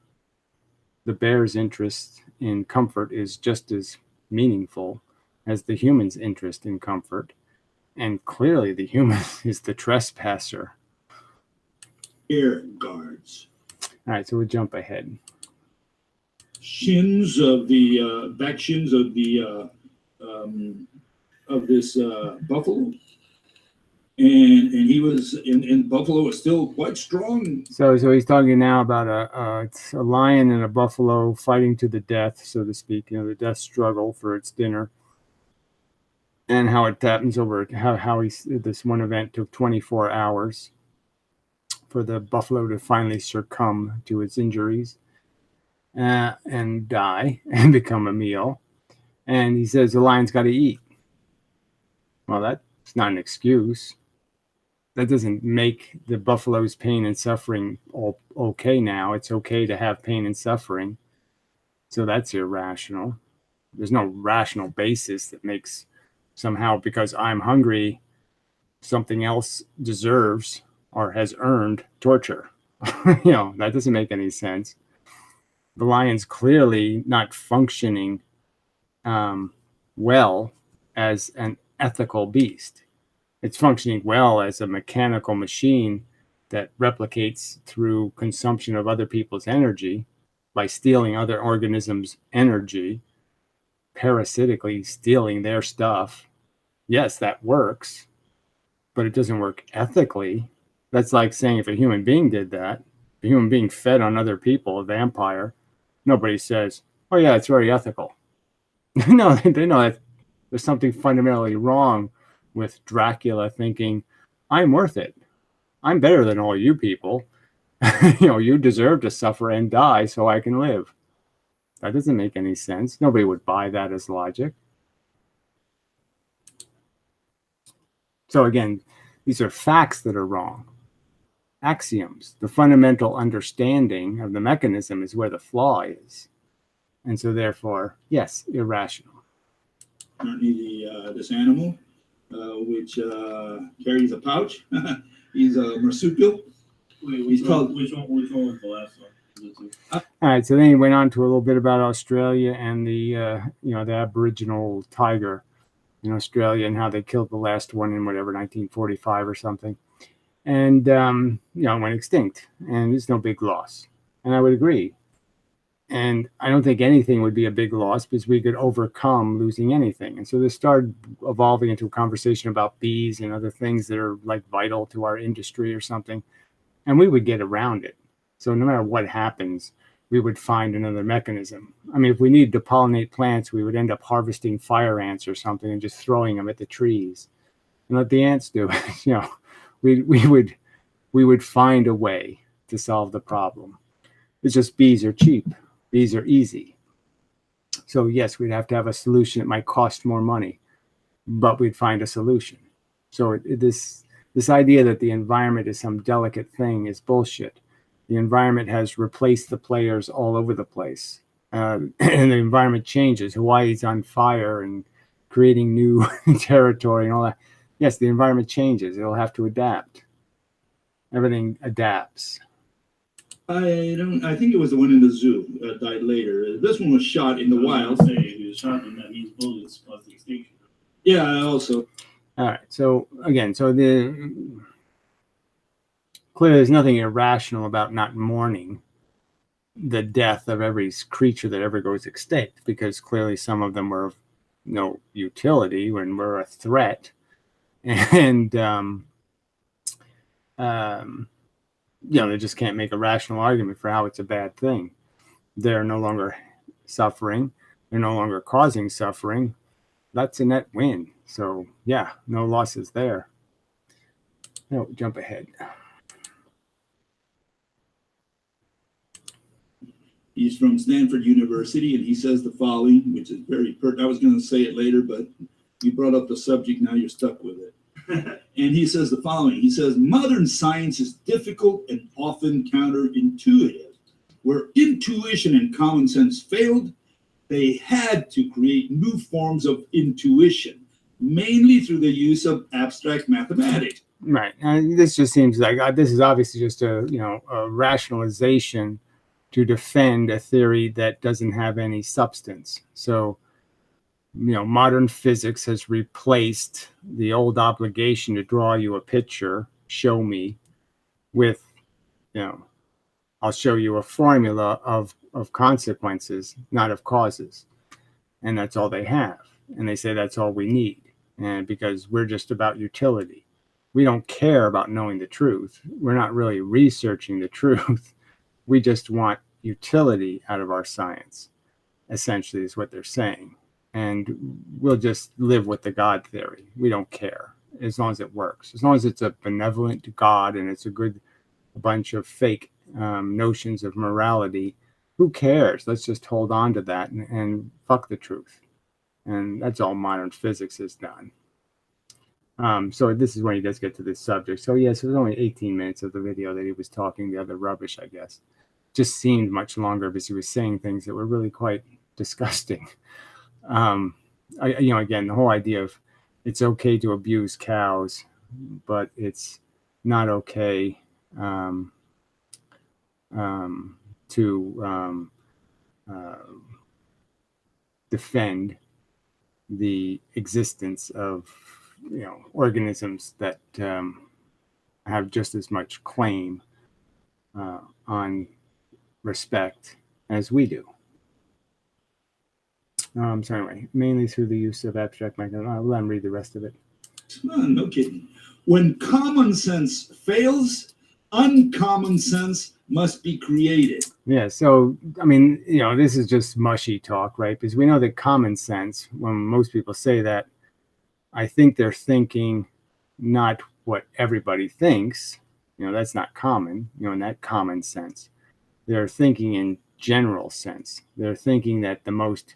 The bear's interest in comfort is just as meaningful as the human's interest in comfort. And clearly the human is the trespasser. Air guards. All right, so we'll jump ahead. Shins of the back shins of the of this buffalo, and he was in buffalo was still quite strong. So he's talking now about a lion and a buffalo fighting to the death, so to speak. You know, the death struggle for its dinner, and how it happens over how this one event took 24 hours for the buffalo to finally succumb to its injuries and die and become a meal. And he says the lion's got to eat. Well, that's not an excuse. That doesn't make the buffalo's pain and suffering all okay now. It's okay to have pain and suffering. So that's irrational. There's no rational basis that makes somehow because I'm hungry, something else deserves or has earned torture. You know, that doesn't make any sense. The lion's clearly not functioning well as an ethical beast. It's functioning well as a mechanical machine that replicates through consumption of other people's energy by stealing other organisms' energy, parasitically stealing their stuff. Yes, that works, but it doesn't work ethically. That's like saying if a human being did that, a human being fed on other people, a vampire, nobody says, oh yeah, it's very ethical. No, they know that there's something fundamentally wrong with Dracula thinking, I'm worth it. I'm better than all you people. You know, you deserve to suffer and die so I can live. That doesn't make any sense. Nobody would buy that as logic. So again, these are facts that are wrong. Axioms. The fundamental understanding of the mechanism is where the flaw is. And so therefore, yes, irrational. Currently, this animal, which carries a pouch, he's a marsupial. Wait, He's called. which one was the last one? All right, so then he went on to a little bit about Australia and the the Aboriginal tiger in Australia and how they killed the last one in whatever 1945 or something, and went extinct, and it's no big loss, and I would agree. And I don't think anything would be a big loss because we could overcome losing anything. And so this started evolving into a conversation about bees and other things that are like vital to our industry or something, and we would get around it. So no matter what happens, we would find another mechanism. I mean, if we needed to pollinate plants, we would end up harvesting fire ants or something and just throwing them at the trees and let the ants do it. We would find a way to solve the problem. It's just bees are cheap. Bees are easy. So yes, we'd have to have a solution. It might cost more money, but we'd find a solution. So this idea that the environment is some delicate thing is bullshit. The environment has replaced the players all over the place. And the environment changes. Hawaii's on fire and creating new territory and all that. Yes, the environment changes. It'll have to adapt. Everything adapts. I think it was the one in the zoo that died later. This one was shot in the wild. He was shot in that these bullets caused the extinction. Yeah, also. All right. So again, clearly there's nothing irrational about not mourning the death of every creature that ever goes extinct, because clearly some of them were of no utility and were a threat. And they just can't make a rational argument for how it's a bad thing. They're no longer suffering. They're no longer causing suffering. That's a net win. So yeah, no losses there. No, jump ahead. He's from Stanford University, and he says the following, which is very pertinent. I was going to say it later, but you brought up the subject. Now you're stuck with it. And he says the following. He says, modern science is difficult and often counterintuitive. Where intuition and common sense failed, they had to create new forms of intuition, mainly through the use of abstract mathematics. Right. And this just seems like this is obviously just a rationalization to defend a theory that doesn't have any substance. So, modern physics has replaced the old obligation to draw you a picture, show me, with, I'll show you a formula of consequences, not of causes. And that's all they have. And they say that's all we need. And because we're just about utility. We don't care about knowing the truth. We're not really researching the truth. We just want utility out of our science, essentially, is what they're saying. And we'll just live with the God theory. We don't care as long as it works. As long as it's a benevolent God and it's a bunch of fake notions of morality, who cares? Let's just hold on to that and fuck the truth. And that's all modern physics has done. So this is when he does get to this subject. So yes, it was only 18 minutes of the video that he was talking the other rubbish, I guess. Just seemed much longer because he was saying things that were really quite disgusting. Again, the whole idea of it's okay to abuse cows, but it's not okay to defend the existence of organisms that have just as much claim on respect as we do. So anyway, mainly through the use of abstract mechanisms. I'll let him read the rest of it. No kidding. When common sense fails, uncommon sense must be created. Yeah, so, I mean, this is just mushy talk, right? Because we know that common sense, when most people say that, I think they're thinking not what everybody thinks. That's not common, in that common sense. They're thinking in general sense. They're thinking that the most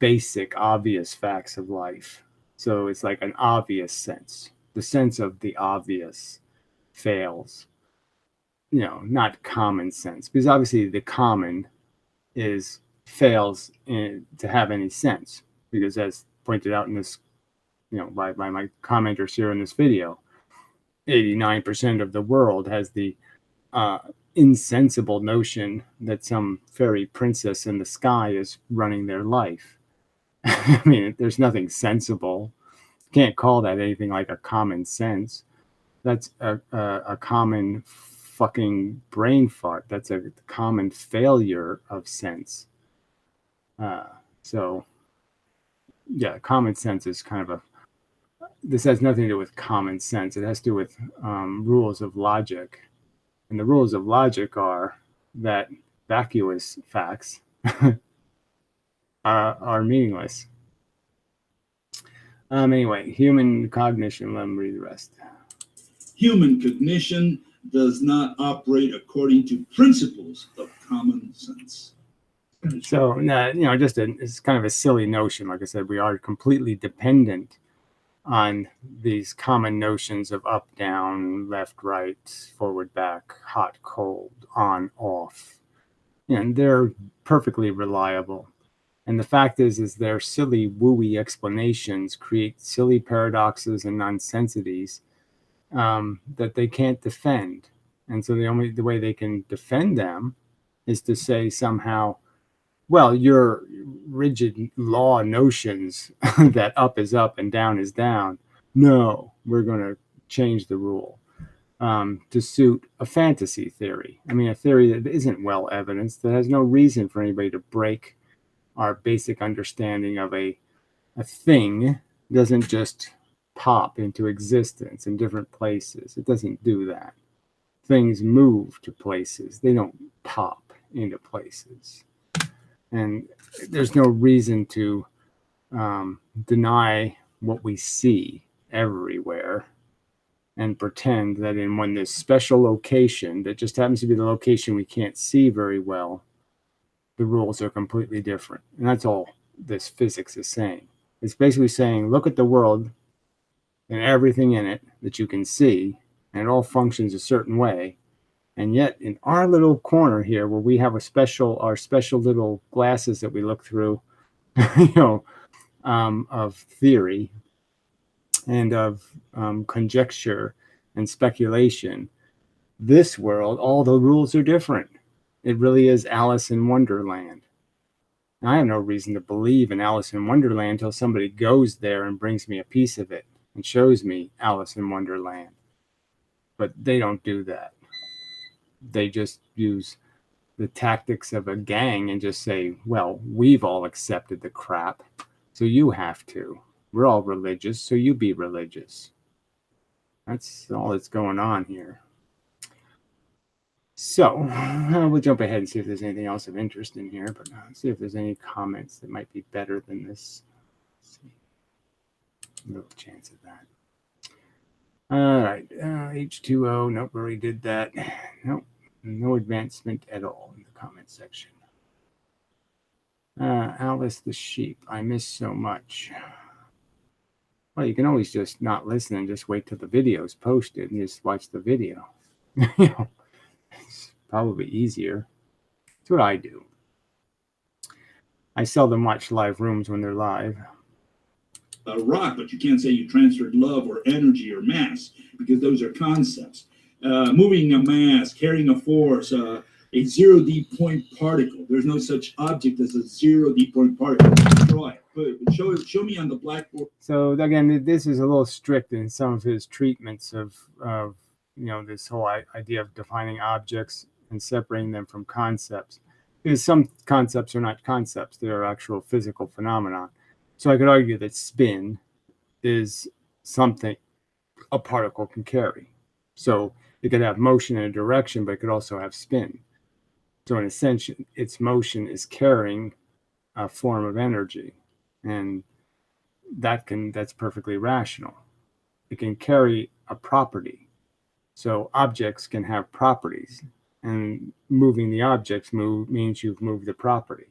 basic, obvious facts of life. So it's like an obvious sense. The sense of the obvious fails. Not common sense. Because obviously the common is fails to have any sense, because as pointed out in this, by my commenters here in this video, 89% of the world has the insensible notion that some fairy princess in the sky is running their life. I mean, there's nothing sensible. Can't call that anything like a common sense. That's a common fucking brain fart. That's a common failure of sense. So, yeah, common sense is kind of this has nothing to do with common sense. It has to do with rules of logic. And the rules of logic are that vacuous facts are meaningless. Anyway, human cognition. Let me read the rest. Human cognition does not operate according to principles of common sense. So, it's kind of a silly notion. Like I said, we are completely dependent on these common notions of up, down, left, right, forward, back, hot, cold, on, off. And they're perfectly reliable. And the fact is their silly, wooey explanations create silly paradoxes and nonsensities that they can't defend. And so the way they can defend them is to say somehow, well, your rigid law notions that up is up and down is down. No, we're going to change the rule to suit a fantasy theory. I mean, a theory that isn't well evidenced, that has no reason for anybody to break our basic understanding of a thing. Doesn't just pop into existence in different places. It doesn't do that. Things move to places. They don't pop into places. And there's no reason to deny what we see everywhere and pretend that in this special location that just happens to be the location we can't see very well, the rules are completely different. And that's all this physics is saying. It's basically saying, look at the world and everything in it that you can see, and it all functions a certain way. And yet in our little corner here where we have our special little glasses that we look through, of theory and of conjecture and speculation, this world, all the rules are different. It really is Alice in Wonderland. Now, I have no reason to believe in Alice in Wonderland until somebody goes there and brings me a piece of it and shows me Alice in Wonderland. But they don't do that. They just use the tactics of a gang and just say, well, we've all accepted the crap, so you have to. We're all religious, so you be religious. That's all that's going on here. So we'll jump ahead and see if there's anything else of interest in here, but see if there's any comments that might be better than this. Let's see. No chance of that. All right, H2O, nope, we already did that. Nope, no advancement at all in the comment section. Alice the sheep, I miss so much. Well, you can always just not listen and just wait till the video's posted and just watch the video. It's probably easier. That's what I do. I seldom watch live rooms when they're live. A rock, but you can't say you transferred love or energy or mass, because those are concepts. Moving a mass, carrying a force, a 0D point particle. There's no such object as a 0D point particle. Destroy it. Show me on the blackboard. So again, this is a little strict in some of his treatments of this whole idea of defining objects and separating them from concepts. Because some concepts are not concepts; they are actual physical phenomena. So I could argue that spin is something a particle can carry. So it could have motion in a direction, but it could also have spin. So in a sense, its motion is carrying a form of energy, and that's perfectly rational. It can carry a property. So objects can have properties, and moving the objects means you've moved the property.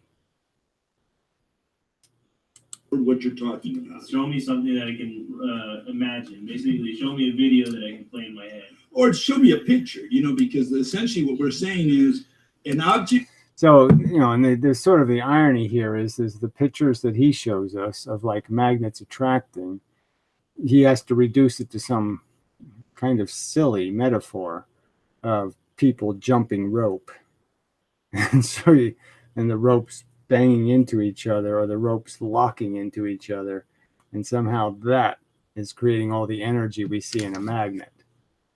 What you're talking about. Show me something that I can imagine. Basically, show me a video that I can play in my head. Or show me a picture, because essentially what we're saying is an object. So, and there's sort of the irony here is the pictures that he shows us of like magnets attracting, he has to reduce it to some kind of silly metaphor of people jumping rope. And and the ropes banging into each other or the ropes locking into each other. And somehow that is creating all the energy we see in a magnet.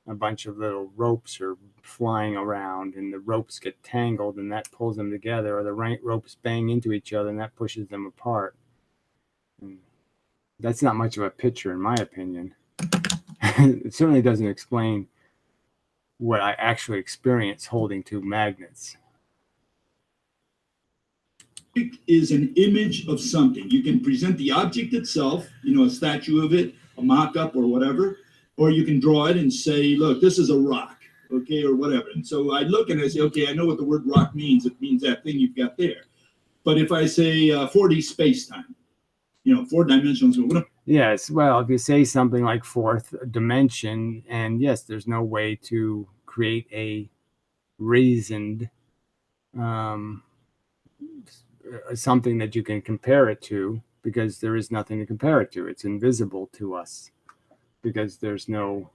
A bunch of little ropes are flying around and the ropes get tangled and that pulls them together, or the ropes bang into each other and that pushes them apart. And that's not much of a picture, in my opinion. It certainly doesn't explain what I actually experience holding two magnets. Is an image of something. You can present the object itself, a statue of it, a mock-up or whatever, or you can draw it and say, look, this is a rock, okay, or whatever. And so I look and I say, okay, I know what the word rock means. It means that thing you've got there. But if I say 4D space-time, 4 dimensions. Yes, well, if you say something like fourth dimension, and yes, there's no way to create a reasoned something that you can compare it to, because there is nothing to compare it to. It's invisible to us because there's no,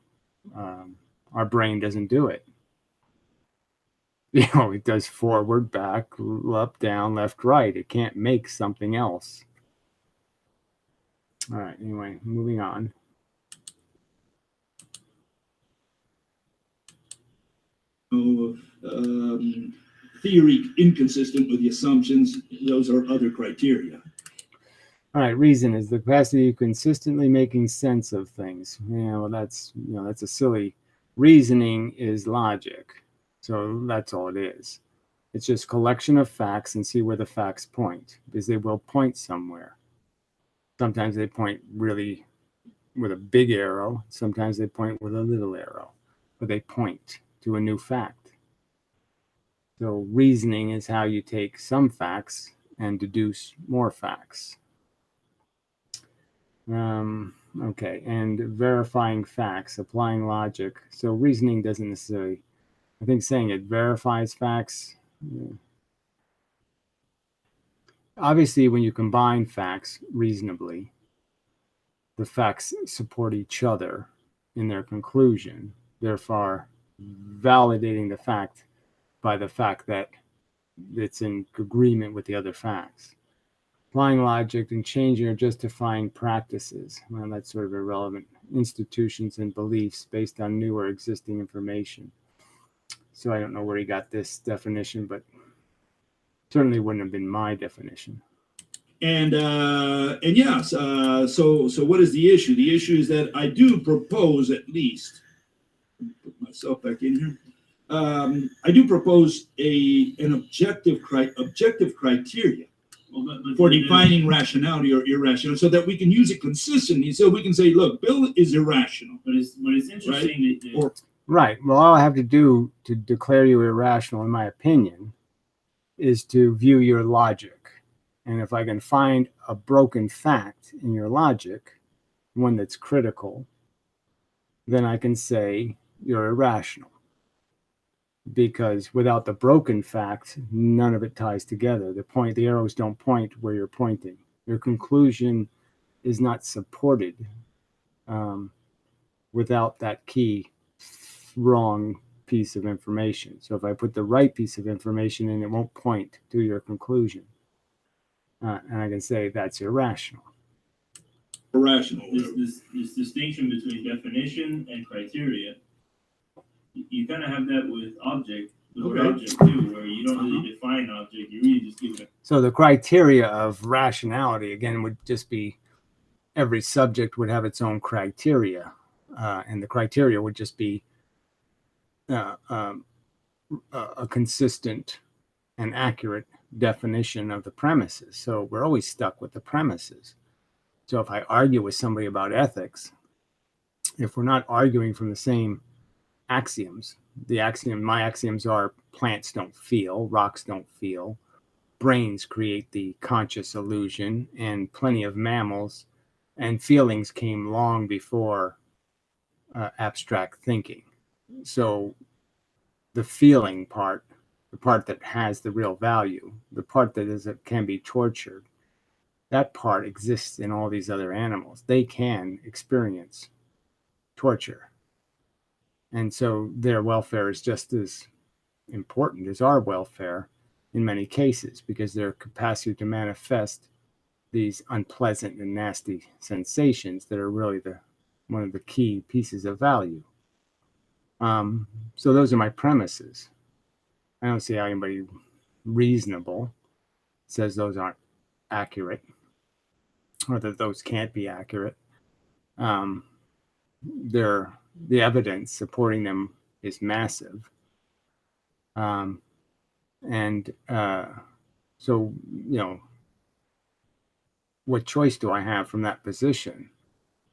our brain doesn't do it. It does forward, back, up, down, left, right. It can't make something else. All right, anyway, moving on. Theory inconsistent with the assumptions. Those are other criteria. All right, reason is the capacity of consistently making sense of things. Yeah, well, that's a silly. Reasoning is logic, so that's all it is. It's just collection of facts and see where the facts point, because they will point somewhere. Sometimes they point really with a big arrow. Sometimes they point with a little arrow, but they point to a new fact. So reasoning is how you take some facts and deduce more facts. Okay, and verifying facts, applying logic. So reasoning doesn't necessarily, I think saying it verifies facts. Yeah. Obviously, when you combine facts reasonably, the facts support each other in their conclusion, therefore validating the fact by the fact that it's in agreement with the other facts. Applying logic and changing or justifying practices. Well, that's sort of irrelevant. Institutions and beliefs based on new or existing information. So I don't know where he got this definition, but certainly wouldn't have been my definition. And yes, so what is the issue? The issue is that I do propose, at least, put myself back in here. I do propose an objective criteria for defining rationality or irrational, so that we can use it consistently. So we can say, look, Bill is irrational. But it's interesting that. Right. Well, all I have to do to declare you irrational, in my opinion, is to view your logic. And if I can find a broken fact in your logic, one that's critical, then I can say you're irrational. Because without the broken fact, none of it ties together. The arrows don't point where you're pointing. Your conclusion is not supported without that key wrong piece of information. So if I put the right piece of information in, it won't point to your conclusion. And I can say that's irrational. Irrational. This distinction between definition and criteria, you kind of have that with object too, where you don't really define object, you really just give it. So the criteria of rationality, again, would just be every subject would have its own criteria. And the criteria would just be a consistent and accurate definition of the premises. So we're always stuck with the premises. So if I argue with somebody about ethics, if we're not arguing from the same axioms, my axioms are plants don't feel, rocks don't feel, brains create the conscious illusion, and plenty of mammals, and feelings came long before abstract thinking. So the feeling part, the part that has the real value, the part that can be tortured, that part exists in all these other animals. They can experience torture. And so their welfare is just as important as our welfare in many cases, because their capacity to manifest these unpleasant and nasty sensations that are really one of the key pieces of value. So those are my premises. I don't see how anybody reasonable says those aren't accurate, or that those can't be accurate. The evidence supporting them is massive. So, what choice do I have from that position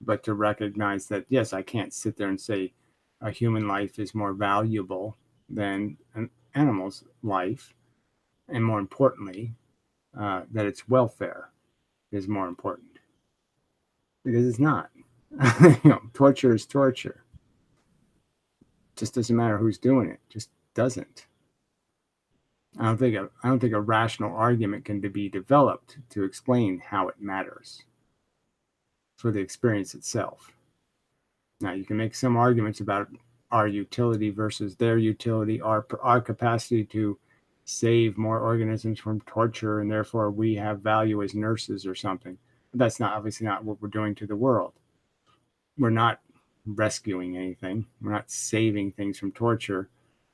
but to recognize that, yes, I can't sit there and say a human life is more valuable than an animal's life, and more importantly, that its welfare is more important, because it's not. Torture is torture. Just doesn't matter who's doing it. Just doesn't. I don't think a rational argument can be developed to explain how it matters for the experience itself. Now, you can make some arguments about our utility versus their utility, our capacity to save more organisms from torture, and therefore we have value as nurses or something. But that's obviously not what we're doing to the world. We're not rescuing anything. We're not saving things from torture.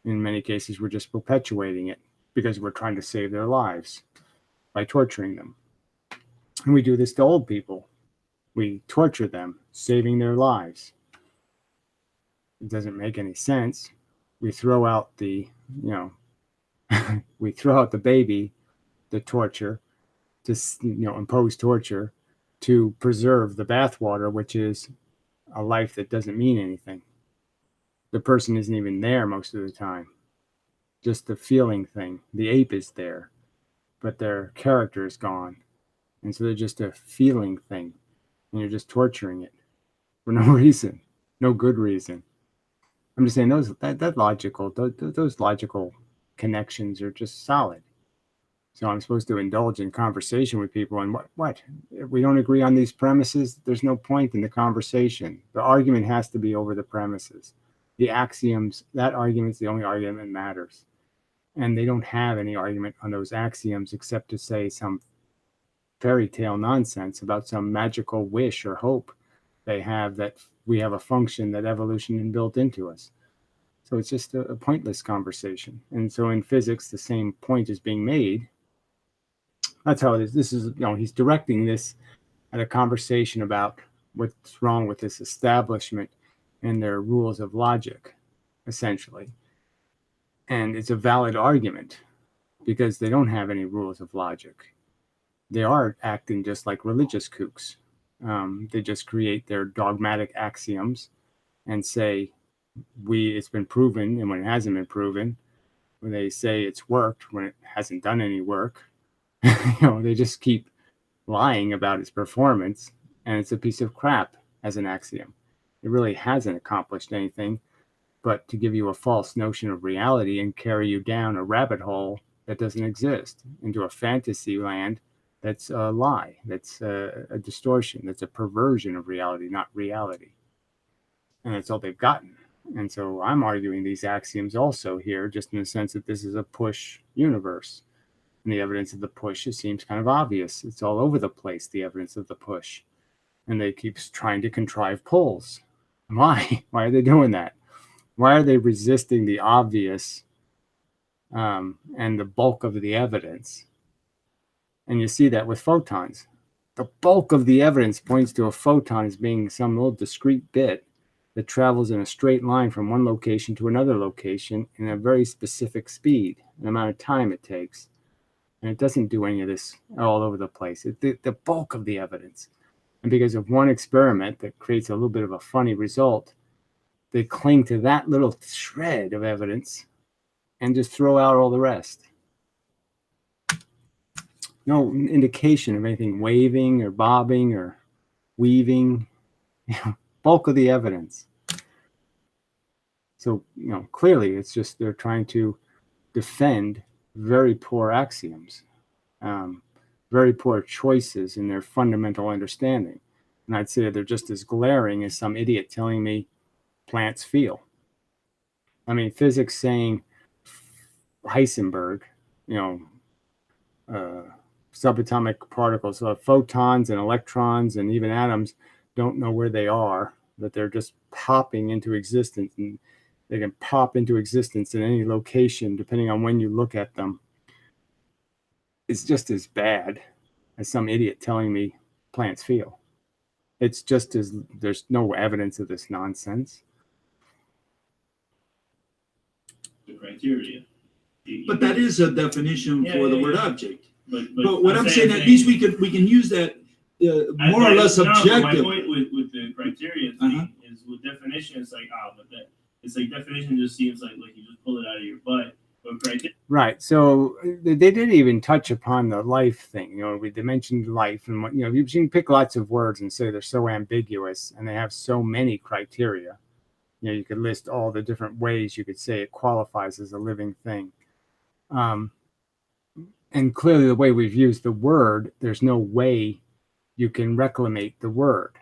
In many cases, we're just perpetuating it because we're trying to save their lives by torturing them. And we do this to old people. We torture them, saving their lives. It doesn't make any sense. We throw out the baby, the torture, to impose torture to preserve the bathwater, which is a life that doesn't mean anything. The person isn't even there most of the time. Just the feeling thing. The ape is there, but their character is gone. And so they're just a feeling thing. And you're just torturing it for no reason, no good reason. I'm just saying those logical connections are just solid. So I'm supposed to indulge in conversation with people, and what? If we don't agree on these premises, there's no point in the conversation. The argument has to be over the premises. The axioms, that argument's the only argument that matters. And they don't have any argument on those axioms except to say some fairy tale nonsense about some magical wish or hope they have that we have a function that evolution has built into us. So it's just a pointless conversation. And so in physics, the same point is being made. That's how it is. This is, he's directing this at a conversation about what's wrong with this establishment and their rules of logic, essentially. And it's a valid argument because they don't have any rules of logic. They are acting just like religious kooks. They just create their dogmatic axioms and say, it's been proven, and when it hasn't been proven, when they say it's worked when it hasn't done any work, they just keep lying about its performance, and it's a piece of crap as an axiom. It really hasn't accomplished anything but to give you a false notion of reality and carry you down a rabbit hole that doesn't exist into a fantasy land that's a lie, that's a distortion, that's a perversion of reality, not reality. And that's all they've gotten. And so I'm arguing these axioms also here, just in the sense that this is a push universe. And the evidence of the push, it seems kind of obvious. It's all over the place, the evidence of the push. And they keep trying to contrive pulls. Why? Why are they doing that? Why are they resisting the obvious and the bulk of the evidence? And you see that with photons. The bulk of the evidence points to a photon as being some little discrete bit that travels in a straight line from one location to another location in a very specific speed, an amount of time it takes. And it doesn't do any of this all over the place. The bulk of the evidence. And because of one experiment that creates a little bit of a funny result, they cling to that little shred of evidence and just throw out all the rest. No indication of anything waving or bobbing or weaving. Bulk of the evidence. So, clearly it's just they're trying to defend very poor axioms, very poor choices in their fundamental understanding. And I'd say they're just as glaring as some idiot telling me plants feel. I mean, physics saying Heisenberg, subatomic particles, so photons and electrons and even atoms don't know where they are, that they're just popping into existence, and they can pop into existence in any location depending on when you look at them. It's just as bad as some idiot telling me plants feel. It's just as there's no evidence of this nonsense. The criteria. But that is a definition for the word object. But what I'm saying, at least we can use that more or less objective. My point with the criteria thing is with definition, it's like, but that it's like definition just seems like you just pull it out of your butt. But criteria. Right. So they didn't even touch upon the life thing. They mentioned life, and you can pick lots of words and say they're so ambiguous, and they have so many criteria. You could list all the different ways you could say it qualifies as a living thing. And clearly the way we've used the word, there's no way you can reclamate the word,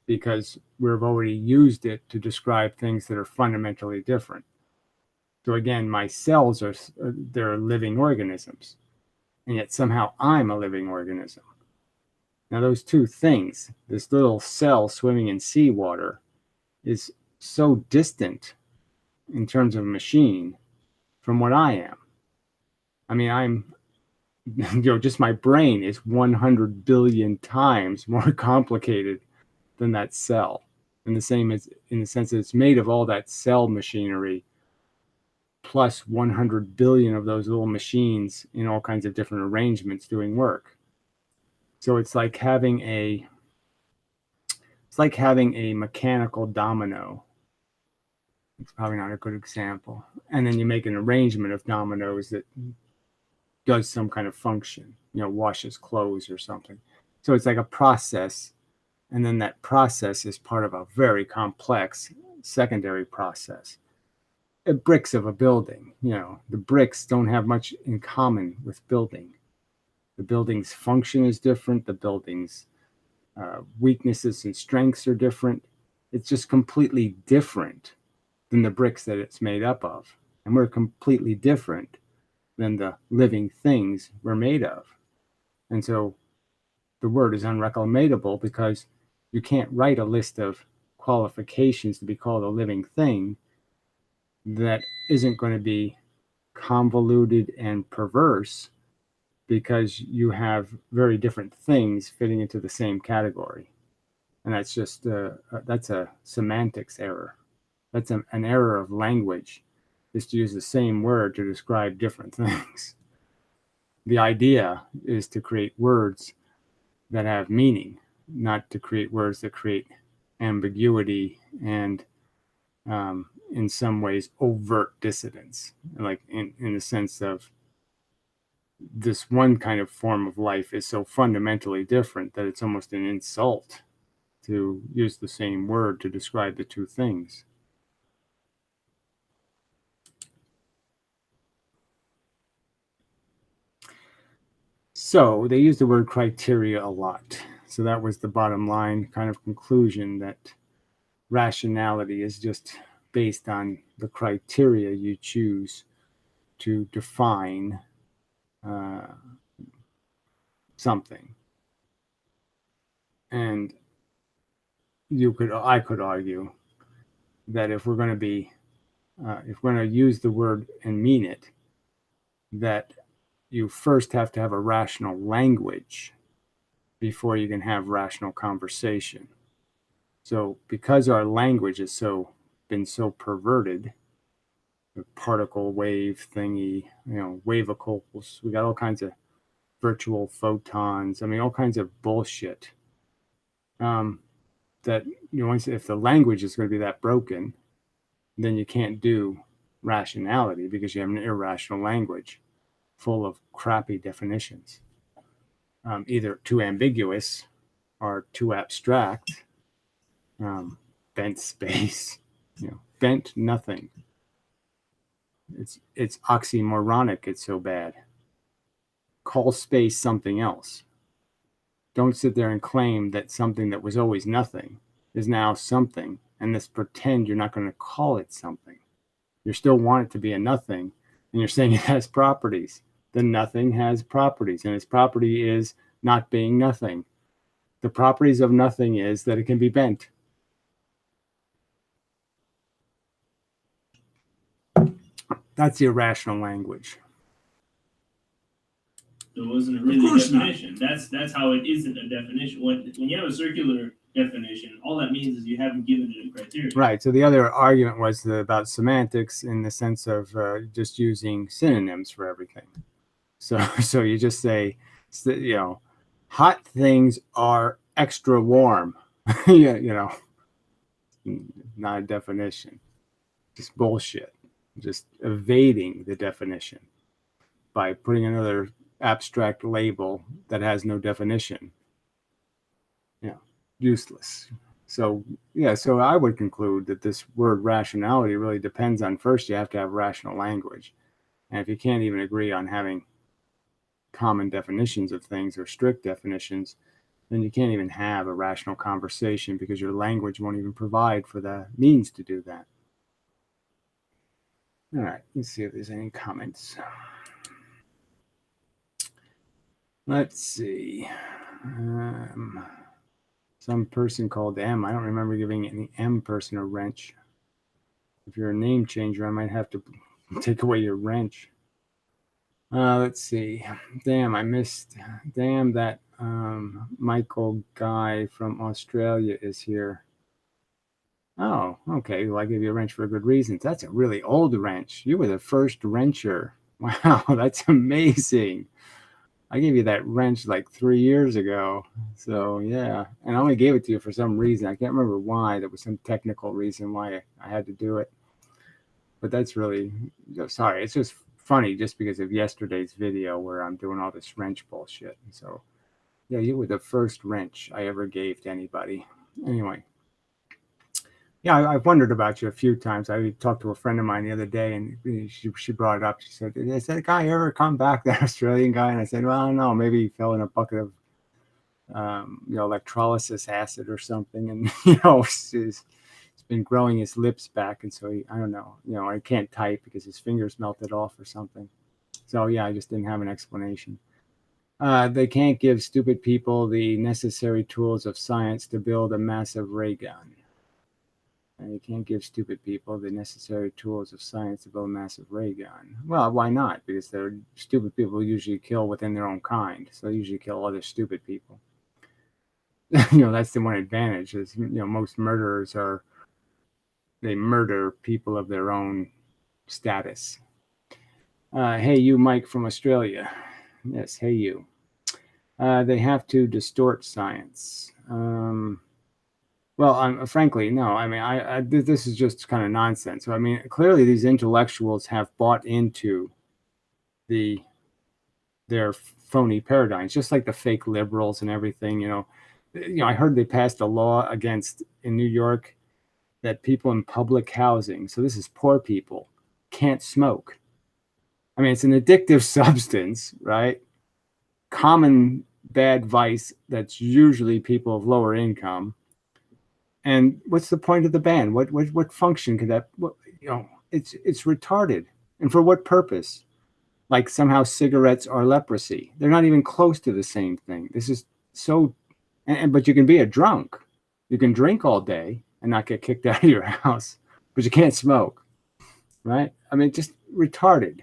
because we've already used it to describe things that are fundamentally different. So again, my cells they're living organisms, and yet somehow I'm a living organism. Now those two things, this little cell swimming in seawater, is so distant in terms of machine from what I am. I mean, I'm, just my brain is 100 billion times more complicated than that cell. And the same as in the sense that it's made of all that cell machinery plus 100 billion of those little machines in all kinds of different arrangements doing work. So it's like having a mechanical domino. It's probably not a good example. And then you make an arrangement of dominoes that does some kind of function, washes clothes or something. So it's like a process. And then that process is part of a very complex secondary process. Bricks of a building, the bricks don't have much in common with building. The building's function is different. The building's weaknesses and strengths are different. It's just completely different than the bricks that it's made up of. And we're completely different than the living things we're made of. And so the word is unreclamatable, because you can't write a list of qualifications to be called a living thing that isn't going to be convoluted and perverse, because you have very different things fitting into the same category. And that's just that's a semantics error. That's an error of language, is to use the same word to describe different things. The idea is to create words that have meaning, not to create words that create ambiguity and in some ways overt dissidence, like in the sense of this one kind of form of life is so fundamentally different that it's almost an insult to use the same word to describe the two things. So they use the word criteria a lot. So that was the bottom line kind of conclusion, that rationality is just based on the criteria you choose to define something. And I could argue that if we're going to use the word and mean it, that you first have to have a rational language before you can have rational conversation. So because our language has been so perverted, the particle wave thingy, wavicles, we got all kinds of virtual photons, all kinds of bullshit. That if the language is going to be that broken, then you can't do rationality, because you have an irrational language full of crappy definitions, either too ambiguous or too abstract, bent space, bent nothing. It's oxymoronic. It's so bad. Call space something else. Don't sit there and claim that something that was always nothing is now something, and let's pretend you're not going to call it something. You still want it to be a nothing, and you're saying it has properties. The nothing has properties, and its property is not being nothing. The properties of nothing is that it can be bent. That's the irrational language. There wasn't really a definition. That's how it isn't a definition. When you have a circular definition, all that means is you haven't given it a criteria. Right. So the other argument was about semantics in the sense of just using synonyms for everything. So you just say, you know, hot things are extra warm. Yeah, you know, not a definition. Just bullshit. Just evading the definition by putting another abstract label that has no definition. Yeah, useless. So yeah, so I would conclude that this word rationality really depends on, first you have to have rational language. And if you can't even agree on having common definitions of things or strict definitions, then you can't even have a rational conversation because your language won't even provide for the means to do that. All right, let's see if there's any comments. Let's see. Some person called M. I don't remember giving any M person a wrench. If you're a name changer, I might have to take away your wrench. Let's see. Damn, I missed. Damn, that Michael guy from Australia is here. Oh, okay. Well, I gave you a wrench for a good reason. That's a really old wrench. You were the first wrencher. Wow, that's amazing. I gave you that wrench like 3 years ago. So, yeah. And I only gave it to you for some reason. I can't remember why. There was some technical reason why I had to do it. But that's really, sorry. It's just funny just because of yesterday's video where I'm doing all this wrench bullshit. So, yeah, you were the first wrench I ever gave to anybody. Anyway. Yeah, I've wondered about you a few times. I talked to a friend of mine the other day, and she brought it up. She said, "Has that guy ever come back, that Australian guy?" And I said, "Well, I don't know. Maybe he fell in a bucket of, electrolysis acid or something, and he's been growing his lips back, and so I don't know. I can't type because his fingers melted off or something. So yeah, I just didn't have an explanation. They can't give stupid people the necessary tools of science to build a massive ray gun." And you can't give stupid people the necessary tools of science to build a massive ray gun. Well, why not? Because they're stupid people usually kill within their own kind. So they usually kill other stupid people. That's the one advantage is, most murderers they murder people of their own status. Hey, you, Mike from Australia. Yes, hey, you. They have to distort science. Well, frankly, no. I mean, this is just kind of nonsense. So, I mean, clearly these intellectuals have bought into their phony paradigms, just like the fake liberals and everything. I heard they passed a law in New York that people in public housing, so this is poor people, can't smoke. I mean, it's an addictive substance, right? Common bad vice that's usually people of lower income. And what's the point of the ban? What function could that? It's retarded. And for what purpose? Like somehow cigarettes are leprosy. They're not even close to the same thing. This is so. But you can be a drunk. You can drink all day and not get kicked out of your house, but you can't smoke, right? I mean, just retarded.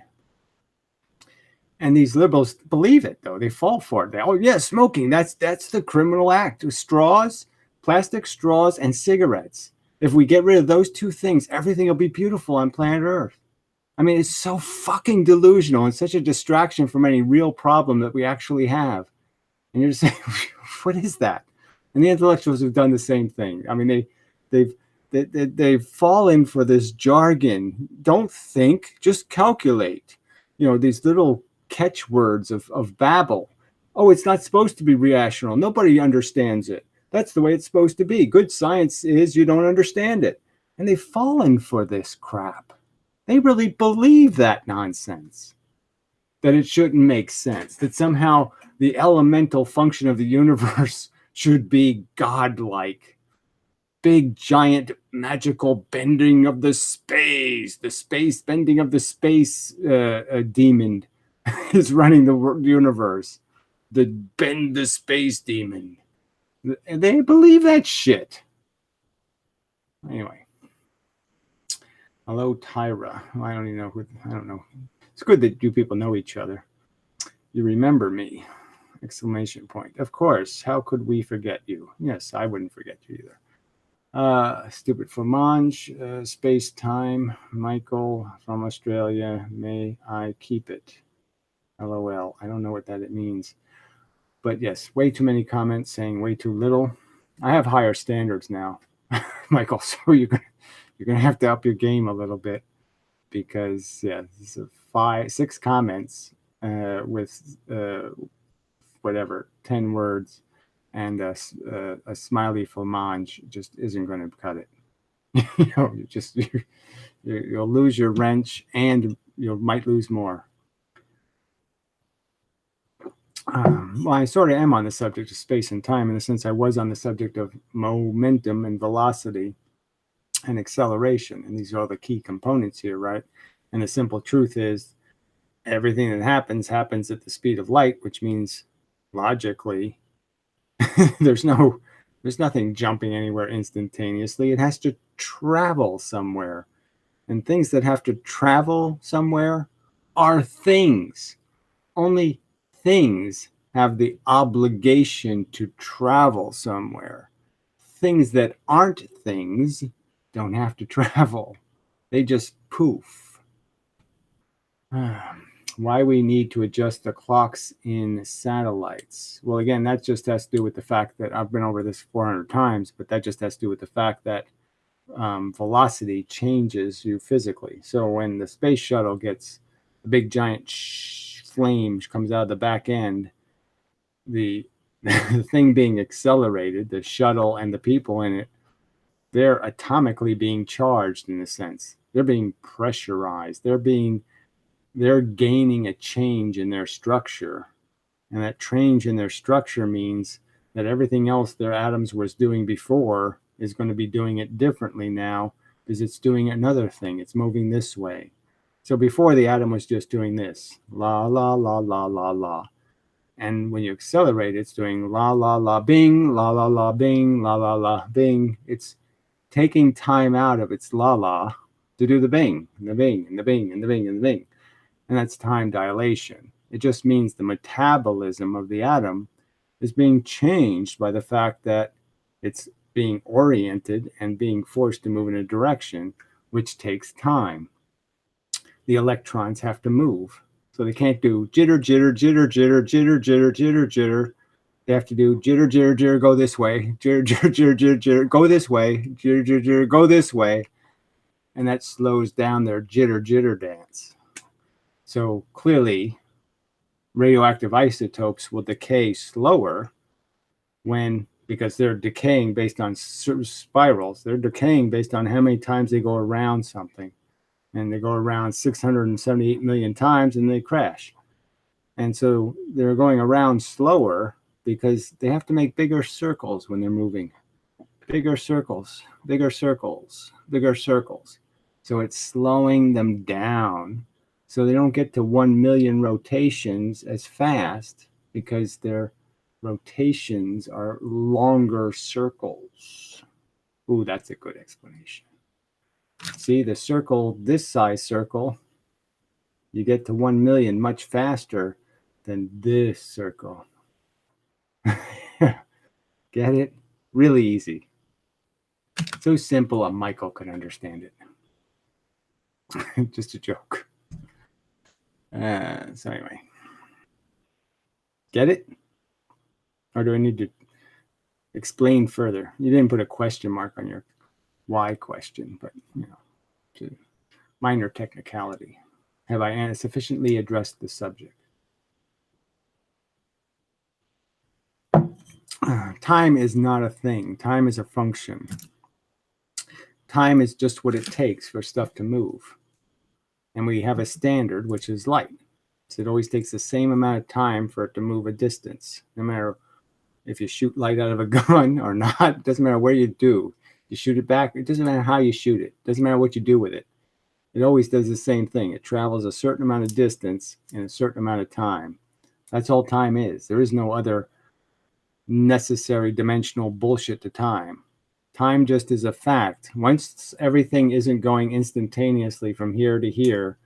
And these liberals believe it, though. They fall for it. Smoking. That's the criminal act. Straws. Plastic straws and cigarettes. If we get rid of those two things, everything will be beautiful on planet Earth. I mean, it's so fucking delusional and such a distraction from any real problem that we actually have. And you're just saying, what is that? And the intellectuals have done the same thing. I mean, they've fallen for this jargon. Don't think, just calculate. These little catchwords of babble. Oh, it's not supposed to be rational. Nobody understands it. That's the way it's supposed to be. Good science is you don't understand it. And they've fallen for this crap. They really believe that nonsense, that it shouldn't make sense, that somehow the elemental function of the universe should be godlike. Big, giant, magical bending of the space bending of the space demon is running the universe. The bend the space demon. And they believe that shit. Anyway. Hello, Tyra. I don't even know who, I don't know. It's good that you people know each other. You remember me. Exclamation point. Of course. How could we forget you? Yes, I wouldn't forget you either. Stupid Flamange, space time. Michael from Australia. May I keep it? LOL. I don't know what that it means. But yes, way too many comments saying way too little. I have higher standards now, Michael. So you're gonna have to up your game a little bit, because yeah, this is 6 comments with whatever 10 words and a smiley Flamange just isn't going to cut it. You'll lose your wrench, and you might lose more. Well, I sort of am on the subject of space and time in the sense I was on the subject of momentum and velocity and acceleration, and these are all the key components here, right? And the simple truth is everything that happens at the speed of light, which means logically there's nothing jumping anywhere instantaneously. It has to travel somewhere, and things that have to travel somewhere are things. Only things have the obligation to travel somewhere. Things that aren't things don't have to travel. They just poof. Why we need to adjust the clocks in satellites. Well, again, that just has to do with the fact that I've been over this 400 times, but that just has to do with the fact that velocity changes you physically. So when the space shuttle gets a big giant flame comes out of the back end, the thing being accelerated, the shuttle and the people in it, they're atomically being charged in a sense. They're being pressurized. They're gaining a change in their structure. And that change in their structure means that everything else their atoms was doing before is going to be doing it differently now, because it's doing another thing. It's moving this way. So before, the atom was just doing this, la, la, la, la, la, la. And when you accelerate, it's doing la, la, la, bing, la, la, la, bing, la, la, la, bing. It's taking time out of its la, la to do the bing, and the bing, and the bing, and the bing, and the bing. And that's time dilation. It just means the metabolism of the atom is being changed by the fact that it's being oriented and being forced to move in a direction, which takes time. The electrons have to move. So they can't do jitter, jitter, jitter, jitter, jitter, jitter, jitter, jitter. They have to do jitter, jitter, jitter, go this way, jitter, jitter, jitter, jitter, jitter, go this way, jitter, jitter, jitter, go this way. And that slows down their jitter, jitter dance. So clearly, radioactive isotopes will decay slower because they're decaying based on spirals. They're decaying based on how many times they go around something. And they go around 678 million times and they crash. And so they're going around slower because they have to make bigger circles when they're moving. Bigger circles, bigger circles, bigger circles. So it's slowing them down so they don't get to 1 million rotations as fast, because their rotations are longer circles. Ooh, that's a good explanation. See, the circle, this size circle, you get to 1 million much faster than this circle. Get it? Really easy. So simple a Michael could understand it. Just a joke. So anyway. Get it? Or do I need to explain further? You didn't put a question mark on your why question, but it's a minor technicality. Have I sufficiently addressed the subject? Time is not a thing. Time is a function. Time is just what it takes for stuff to move. and we have a standard, which is light. So it always takes the same amount of time for it to move a distance, no matter if you shoot light out of a gun or not. It doesn't matter where you do. You shoot it back. It doesn't matter how you shoot it. It doesn't matter what you do with it. It always does the same thing. It travels a certain amount of distance in a certain amount of time. That's all time is. There is no other necessary dimensional bullshit to time. Time just is a fact. Once everything isn't going instantaneously from here to here,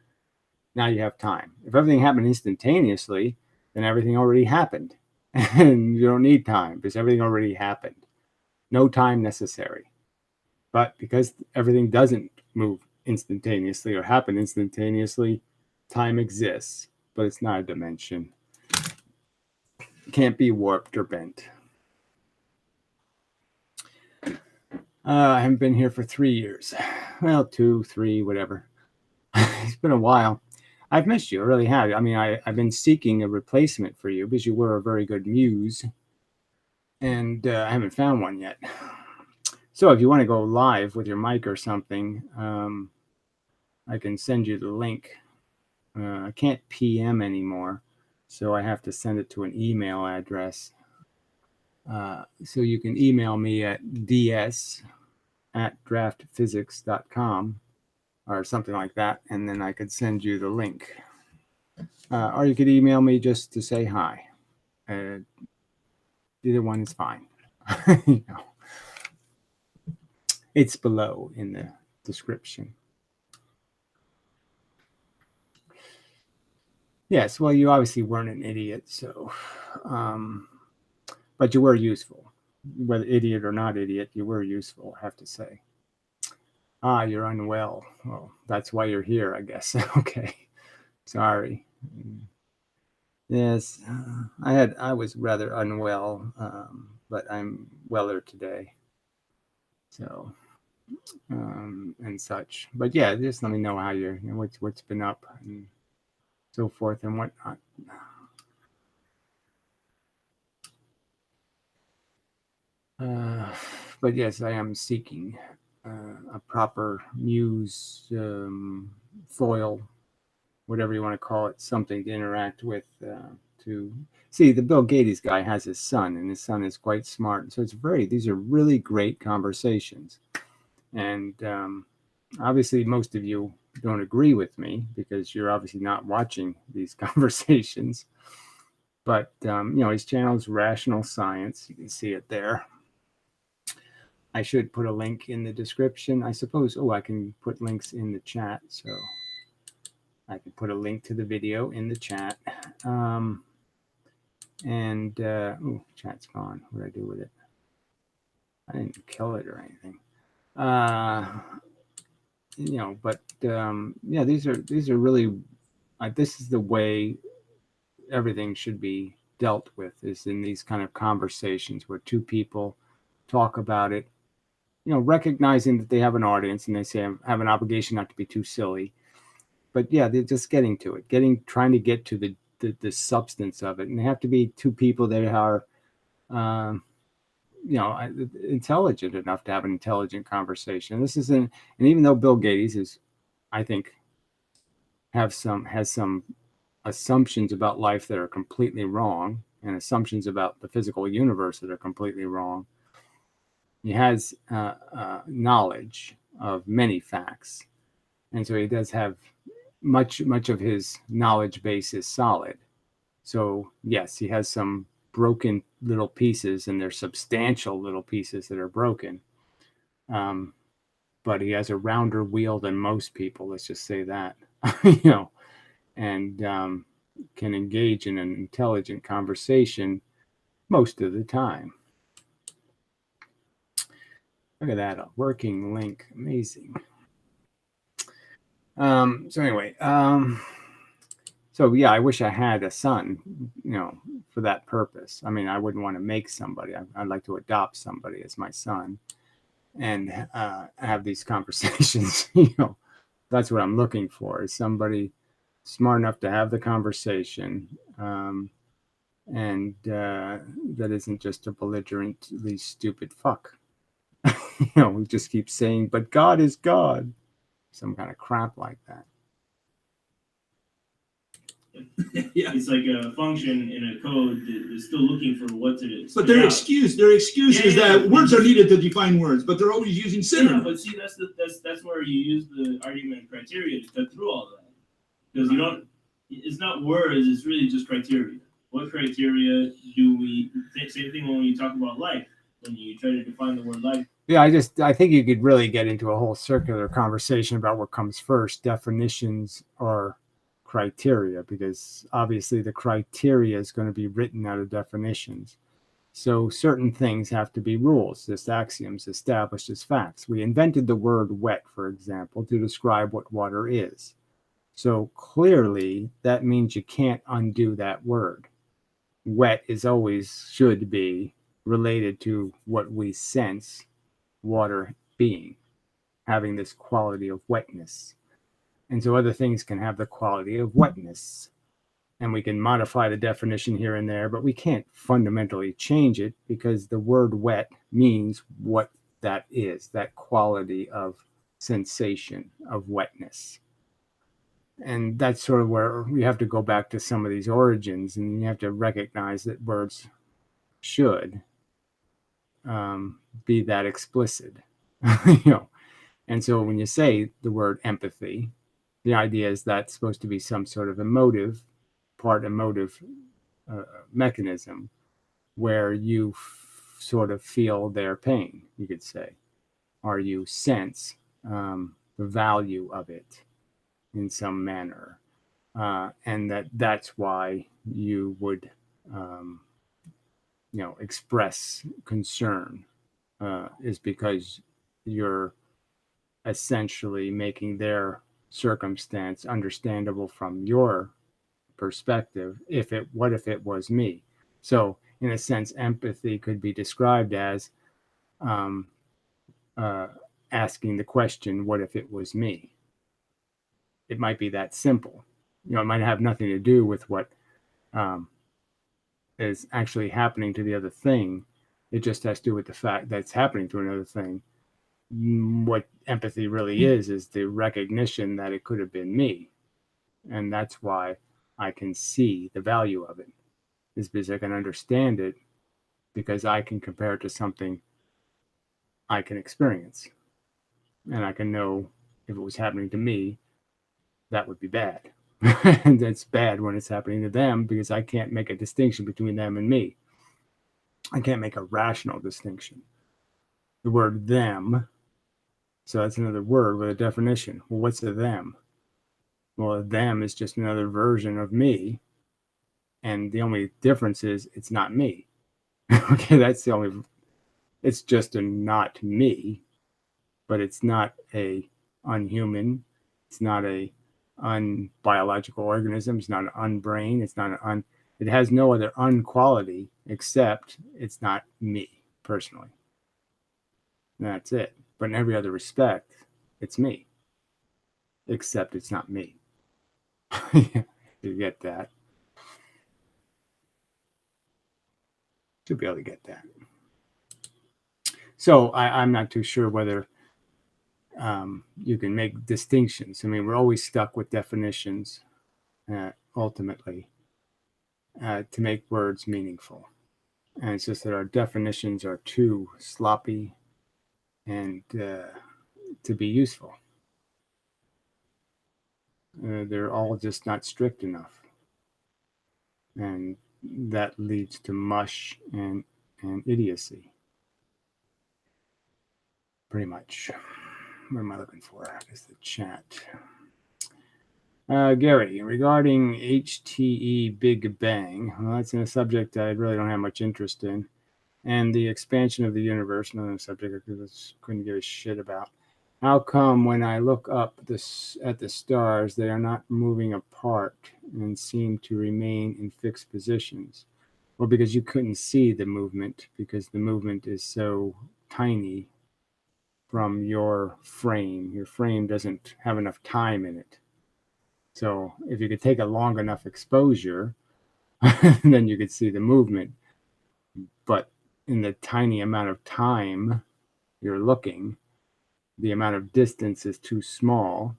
now you have time. If everything happened instantaneously, then everything already happened. And you don't need time because everything already happened. No time necessary. But because everything doesn't move instantaneously or happen instantaneously, time exists, but it's not a dimension. It can't be warped or bent. I haven't been here for 3 years. Well, 2, 3, whatever. It's been a while. I've missed you. I really have. I mean, I've been seeking a replacement for you because you were a very good muse. And I haven't found one yet. So if you want to go live with your mic or something, I can send you the link. I can't PM anymore, so I have to send it to an email address. So you can email me at ds@draftphysics.com or something like that, and then I could send you the link. Or you could email me just to say hi. Either one is fine. You know. It's below in the description. Yes, well, you obviously weren't an idiot, so, but you were useful. Whether idiot or not idiot, you were useful, I have to say. Ah, you're unwell. Well, that's why you're here, I guess. Okay, sorry. Yes, I was rather unwell, but I'm weller today. So, and such. But yeah, just let me know how you're, what's been up and so forth and whatnot. But yes, I am seeking a proper muse foil, whatever you want to call it, something to interact with. To see, the Bill Gates guy has his son, and his son is quite smart. So these are really great conversations. And obviously, most of you don't agree with me because you're obviously not watching these conversations. But his channel is Rational Science. You can see it there. I should put a link in the description, I suppose. Oh, I can put links in the chat. So I can put a link to the video in the chat. Chat's gone. What did I do with it? I didn't kill it or anything. These are really, this is the way everything should be dealt with, is in these kind of conversations where two people talk about it, recognizing that they have an audience and they say have an obligation not to be too silly. But yeah, they're just getting to it, trying to get to the substance of it. And they have to be two people that are, intelligent enough to have an intelligent conversation. This isn't, and even though Bill Gates is, I think, has some assumptions about life that are completely wrong, and assumptions about the physical universe that are completely wrong, he has knowledge of many facts, and so he does have much of his knowledge base is solid. So yes, he has some broken little pieces, and they're substantial little pieces that are broken. But he has a rounder wheel than most people. Let's just say that, and can engage in an intelligent conversation most of the time. Look at that, a working link, amazing. So anyway, so yeah, I wish I had a son, for that purpose. I mean, I wouldn't want to make somebody. I'd like to adopt somebody as my son and have these conversations. That's what I'm looking for, is somebody smart enough to have the conversation, and that isn't just a belligerently stupid fuck. We just keep saying, but God is God, some kind of crap like that. Yeah. It's like a function in a code that is still looking for what to. But their excuse is that words are needed to define words, but they're always using synonyms. Yeah, but see, that's where you use the argument criteria to cut through all that, because you don't. It's not words; it's really just criteria. What criteria do we? Same thing when you talk about life. When you try to define the word life. Yeah, I think you could really get into a whole circular conversation about what comes first, definitions or criteria, because obviously the criteria is going to be written out of definitions. So certain things have to be rules, just axioms established as facts. We invented the word wet, for example, to describe what water is. So clearly that means you can't undo that word. Wet is always should be related to what we sense water being, having this quality of wetness. And so other things can have the quality of wetness. And we can modify the definition here and there, but we can't fundamentally change it because the word wet means what that is, that quality of sensation of wetness. And that's sort of where we have to go back to some of these origins, and you have to recognize that words should be that explicit, you know. And so when you say the word empathy, the idea is that's supposed to be some sort of emotive mechanism where you sort of feel their pain, you could say, or you sense the value of it in some manner. And that's why you would, express concern, is because you're essentially making their circumstance understandable from your perspective. What if it was me? So in a sense, empathy could be described as asking the question, what if it was me? It might be that simple. It might have nothing to do with what is actually happening to the other thing. It just has to do with the fact that it's happening to another thing. What empathy really is the recognition that it could have been me. And that's why I can see the value of it, is because I can understand it, because I can compare it to something I can experience. And I can know if it was happening to me, that would be bad. And that's bad when it's happening to them, because I can't make a distinction between them and me. I can't make a rational distinction. The word them, so that's another word with a definition. Well, what's a them? Well, a them is just another version of me. And the only difference is it's not me. Okay, it's just a not me, but it's not a unhuman. It's not a unbiological organism. It's not an unbrain. It's not it has no other unquality except it's not me personally. And that's it. But in every other respect, it's me, except it's not me. You get that? Should be able to get that. So I'm not too sure whether you can make distinctions. I mean, we're always stuck with definitions, ultimately, to make words meaningful. And it's just that our definitions are too sloppy and to be useful. They're all just not strict enough. And that leads to mush and idiocy. Pretty much. What am I looking for? Is the chat. Gary, regarding HTE Big Bang, well, that's a subject I really don't have much interest in. And the expansion of the universe, another subject I couldn't give a shit about. How come when I look up at the stars, they are not moving apart and seem to remain in fixed positions? Well, because you couldn't see the movement, because the movement is so tiny from your frame. Your frame doesn't have enough time in it. So if you could take a long enough exposure, then you could see the movement. But in the tiny amount of time you're looking, the amount of distance is too small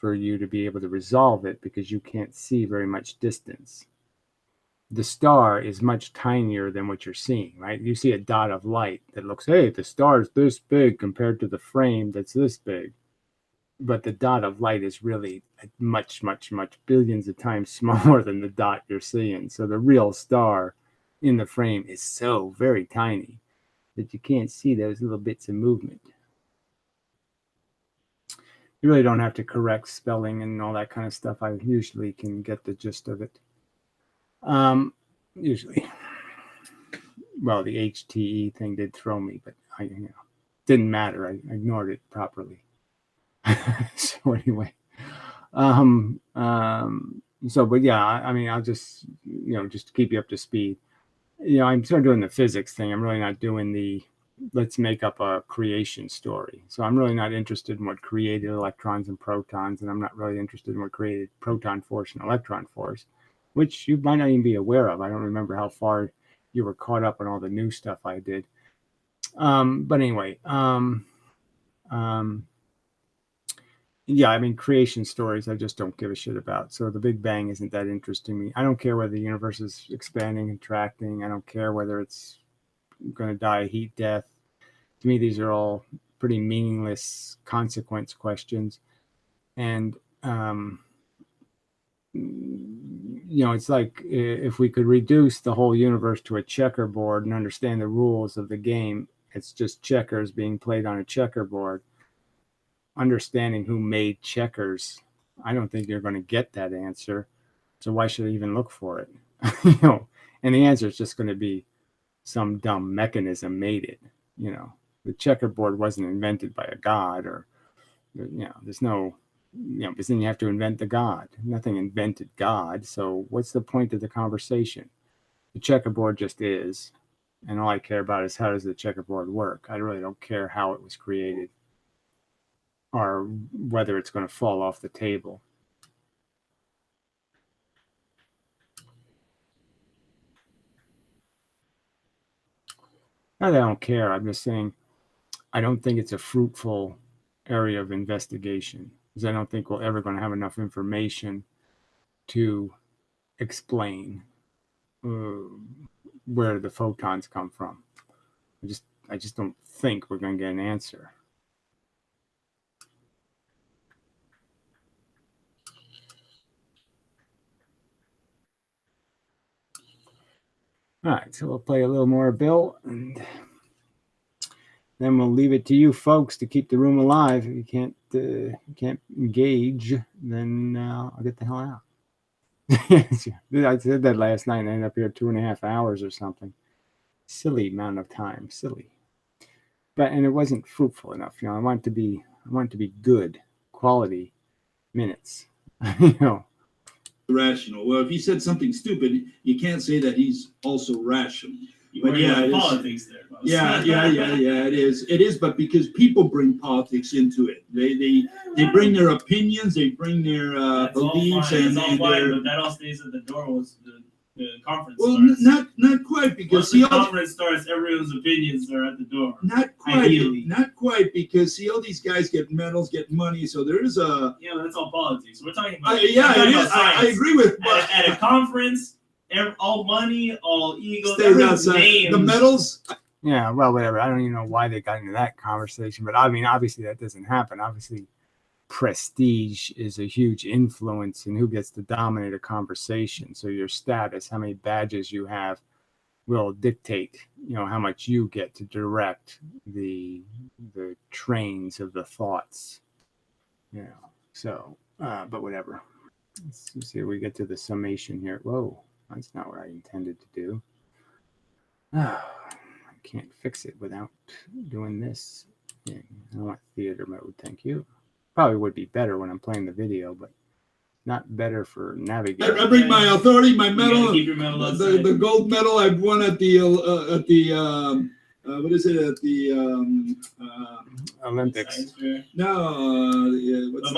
for you to be able to resolve it because you can't see very much distance. The star is much tinier than what you're seeing, right? You see a dot of light that looks, hey, the star is this big compared to the frame that's this big. But the dot of light is really much, much, much billions of times smaller than the dot you're seeing. So the real star in the frame is so very tiny that you can't see those little bits of movement. You really don't have to correct spelling and all that kind of stuff. I usually can get the gist of it. Usually. Well, the HTE thing did throw me, but I didn't matter. I ignored it properly. So anyway, but yeah, I mean, I'll just, just to keep you up to speed, I'm sort of doing the physics thing. I'm really not doing the, let's make up a creation story. So I'm really not interested in what created electrons and protons, and I'm not really interested in what created proton force and electron force, which you might not even be aware of. I don't remember how far you were caught up on all the new stuff I did. But anyway, yeah, I mean, creation stories, I just don't give a shit about. So the Big Bang isn't that interesting to me. I don't care whether the universe is expanding, contracting. I don't care whether it's going to die a heat death. To me, these are all pretty meaningless consequence questions. And, it's like if we could reduce the whole universe to a checkerboard and understand the rules of the game, it's just checkers being played on a checkerboard. Understanding who made checkers, I don't think you're going to get that answer. So why should I even look for it? And the answer is just going to be some dumb mechanism made it. The checkerboard wasn't invented by a god, or there's no, because then you have to invent the god. Nothing invented God. So what's the point of the conversation? The checkerboard just is, and all I care about is how does the checkerboard work. I really don't care how it was created, or whether it's going to fall off the table. Not that I don't care. I'm just saying I don't think it's a fruitful area of investigation, because I don't think we're ever going to have enough information to explain where the photons come from. I just don't think we're going to get an answer. All right, so we'll play a little more Bill, and then we'll leave it to you folks to keep the room alive. If you can't engage, then I'll get the hell out. I said that last night and I ended up here 2.5 hours or something. Silly amount of time, silly. And it wasn't fruitful enough. I want it to be good quality minutes. Rational. Well, if he said something stupid, you can't say that he's also rational. But yeah, politics there. Yeah, it is. It is, but because people bring politics into it, they bring their opinions, they bring their beliefs, and but that all stays at the door once the conference. Well, starts. not quite, because once the conference starts, everyone's opinions are at the door. Not quite, because all these guys get medals, get money, so there is a. Yeah, but that's all politics. We're talking about. It is. I agree with. At a conference. All money, all ego, stays outside. The medals. Yeah, well, whatever. I don't even know why they got into that conversation, but I mean, obviously that doesn't happen. Obviously, prestige is a huge influence in who gets to dominate a conversation. So your status, how many badges you have, will dictate, how much you get to direct the trains of the thoughts. So, but whatever. Let's see if we get to the summation here. Whoa. That's not what I intended to do. I can't fix it without doing this thing. I want theater mode, thank you. Probably would be better when I'm playing the video, but not better for navigating. I bring my authority, my medal, keep your medal the gold medal I won at the what is it, at the Olympics. No, what's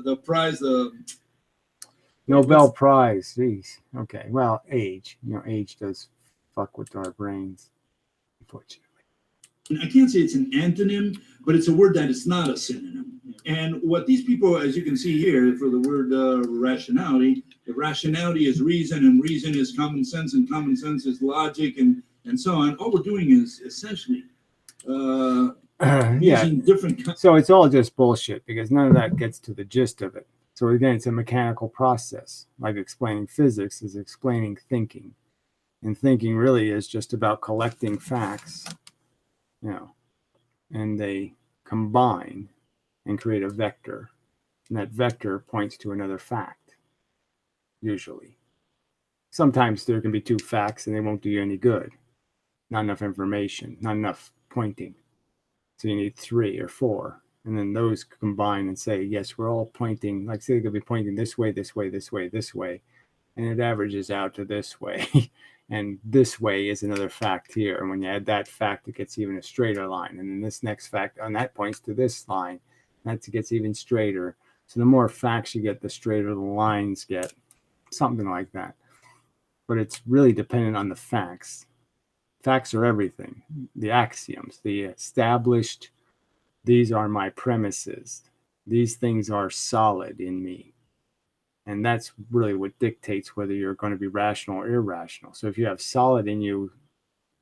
the prize, Nobel Prize. Jeez. Okay. Well, age. Age does fuck with our brains, unfortunately. I can't say it's an antonym, but it's a word that is not a synonym. And what these people, as you can see here, for the word rationality, the rationality is reason, and reason is common sense, and common sense is logic, and so on. All we're doing is essentially Yeah. using different. So it's all just bullshit because none of that gets to the gist of it. So again, it's a mechanical process. Like explaining physics is explaining thinking. And thinking really is just about collecting facts, you know, and they combine and create a vector. And that vector points to another fact, usually. Sometimes there can be two facts and they won't do you any good. Not enough information, not enough pointing. So you need 3 or 4. And then those combine and say, yes, we're all pointing, like say they could be pointing this way, this way, this way, this way. And it averages out to this way. And this way is another fact here. And when you add that fact, it gets even a straighter line. And then this next fact, and that points to this line. That gets even straighter. So the more facts you get, the straighter the lines get. Something like that. But it's really dependent on the facts. Facts are everything. The axioms, the established, these are my premises. These things are solid in me. And that's really what dictates whether you're going to be rational or irrational. So if you have solid in you,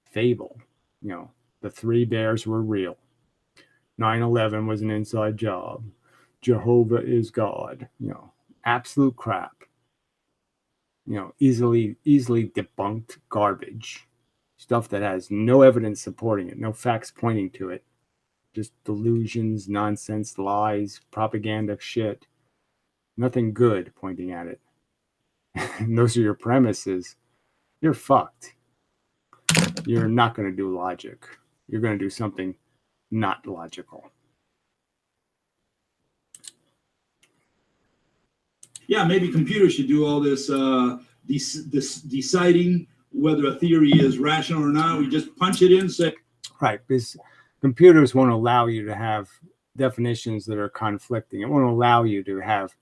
fable, you know, the 3 bears were real. 9/11 was an inside job. Jehovah is God, you know, absolute crap. You know, easily debunked garbage. Stuff that has no evidence supporting it, no facts pointing to it. Just delusions, nonsense, lies, propaganda shit. Nothing good pointing at it. And those are your premises. You're fucked. You're not going to do logic. You're going to do something not logical. Yeah, maybe computers should do all this, this deciding whether a theory is rational or not. We just punch it in, say. Right, because computers won't allow you to have definitions that are conflicting. It won't allow you to have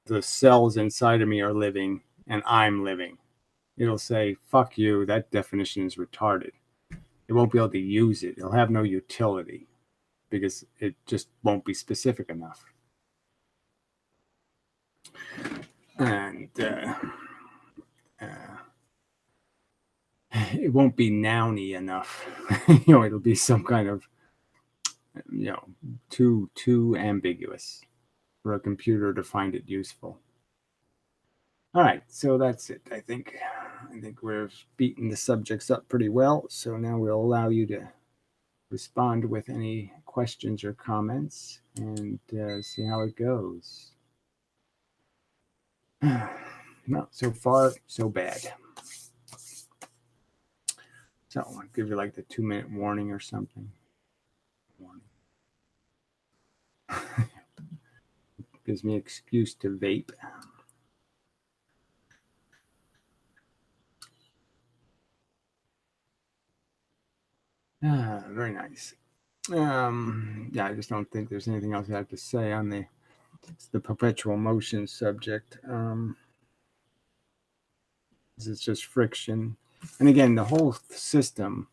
the cells inside of me are living and I'm living. It'll say, fuck you, that definition is retarded. It won't be able to use it. It'll have no utility because it just won't be specific enough. And it won't be nouny enough. You know, it'll be some kind of, you know, too ambiguous for a computer to find it useful. All right, so that's it. I think we've beaten the subjects up pretty well. So now we'll allow you to respond with any questions or comments and see how it goes. No, so far, so bad. So I'll give you like the 2-minute warning or something. Warning. Gives me an excuse to vape. Very nice. Yeah, I just don't think there's anything else I have to say on the perpetual motion subject. It's just friction. And again, the whole system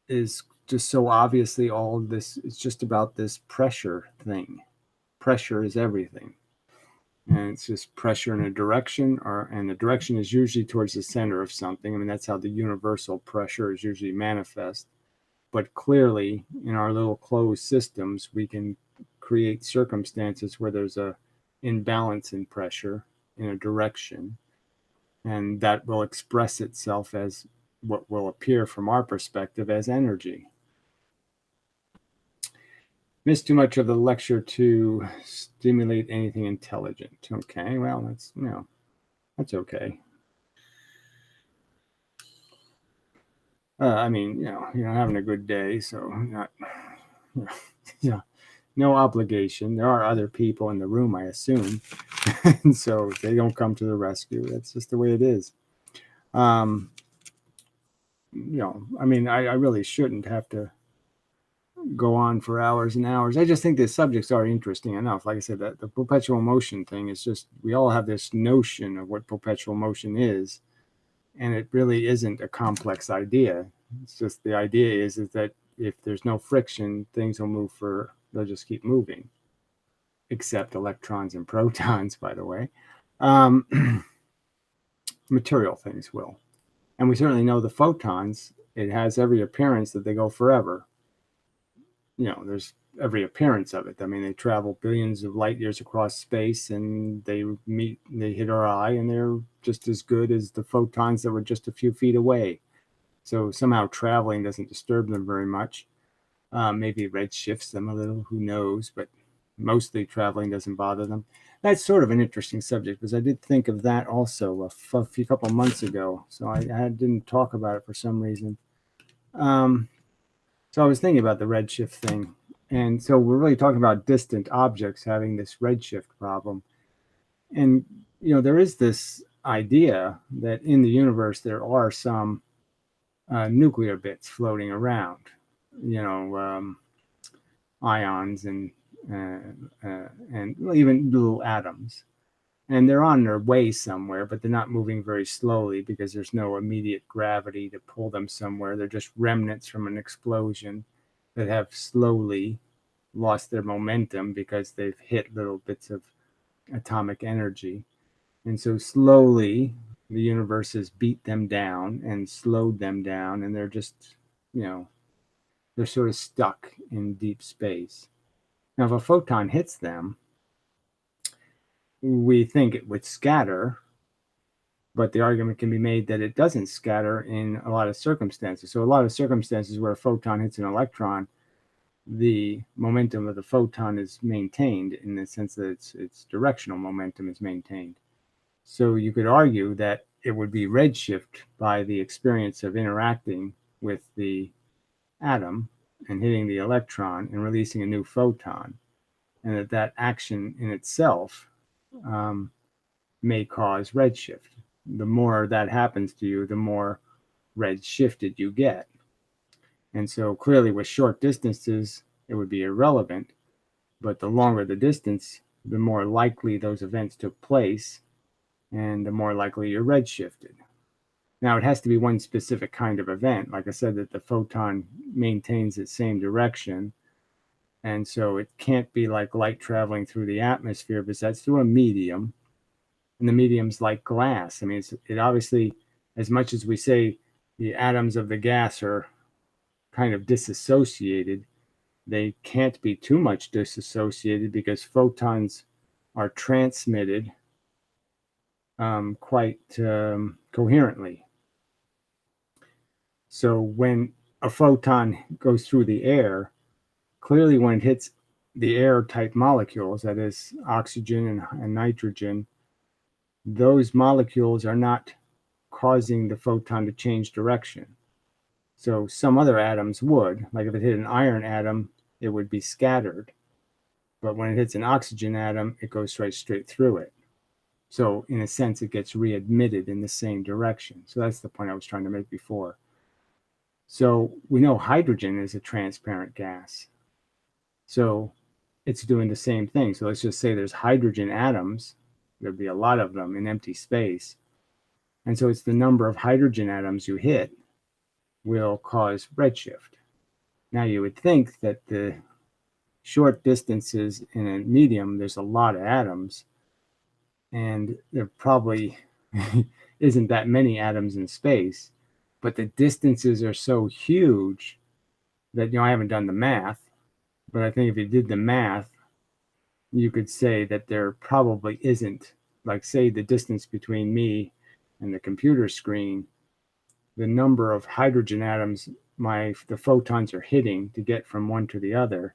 is just so obviously all this, it's just about this pressure thing. Pressure is everything. And it's just pressure in a direction, and the direction is usually towards the center of something. I mean, that's how the universal pressure is usually manifest. But clearly, in our little closed systems, we can create circumstances where there's a imbalance in pressure in a direction, and that will express itself as what will appear from our perspective as energy. Missed too much of the lecture to stimulate anything intelligent. Okay, well, that's, you know, that's okay. I mean, you know, you're having a good day, so not, yeah, no obligation. There are other people in the room, I assume, and so they don't come to the rescue. That's just the way it is. You know, I mean, I really shouldn't have to go on for hours and hours. I just think the subjects are interesting enough. Like I said, that the perpetual motion thing is just, we all have this notion of what perpetual motion is, and it really isn't a complex idea. It's just the idea is that if there's no friction, things will move they'll just keep moving, except electrons and protons, by the way. Material things will. And we certainly know the photons, it has every appearance that they go forever. There's every appearance of it. I mean, they travel billions of light years across space and they hit our eye and they're just as good as the photons that were just a few feet away. So somehow traveling doesn't disturb them very much. Maybe redshifts them a little, who knows, but mostly traveling doesn't bother them. That's sort of an interesting subject because I did think of that also a few couple months ago. So I didn't talk about it for some reason. So I was thinking about the redshift thing. And so we're really talking about distant objects having this redshift problem. And, there is this idea that in the universe there are some nuclear bits floating around, ions and even little atoms. And they're on their way somewhere, but they're not moving very slowly because there's no immediate gravity to pull them somewhere. They're just remnants from an explosion that have slowly lost their momentum because they've hit little bits of atomic energy. And so slowly the universe has beat them down and slowed them down, and they're just, they're sort of stuck in deep space. Now, if a photon hits them, we think it would scatter, but the argument can be made that it doesn't scatter in a lot of circumstances. So a lot of circumstances where a photon hits an electron, the momentum of the photon is maintained in the sense that its directional momentum is maintained. So you could argue that it would be redshift by the experience of interacting with the atom and hitting the electron and releasing a new photon, and that action in itself may cause redshift. The more that happens to you, the more redshifted you get. And so clearly with short distances, it would be irrelevant, but the longer the distance, the more likely those events took place, and the more likely you're redshifted. Now, it has to be one specific kind of event. Like I said, that the photon maintains its same direction. And so it can't be like light traveling through the atmosphere because that's through a medium. And the medium's like glass. I mean, it obviously, as much as we say the atoms of the gas are kind of disassociated, they can't be too much disassociated because photons are transmitted quite coherently. So when a photon goes through the air, clearly when it hits the air-type molecules, that is oxygen and nitrogen, those molecules are not causing the photon to change direction. So some other atoms would, like if it hit an iron atom, it would be scattered. But when it hits an oxygen atom, it goes right straight through it. So in a sense, it gets readmitted in the same direction. So that's the point I was trying to make before. So we know hydrogen is a transparent gas. So it's doing the same thing. So let's just say there's hydrogen atoms. There'd be a lot of them in empty space. And so it's the number of hydrogen atoms you hit will cause redshift. Now you would think that the short distances in a medium, there's a lot of atoms, and there probably isn't that many atoms in space, but the distances are so huge that, I haven't done the math, but I think if you did the math, you could say that there probably isn't, like say the distance between me and the computer screen, the number of hydrogen atoms the photons are hitting to get from one to the other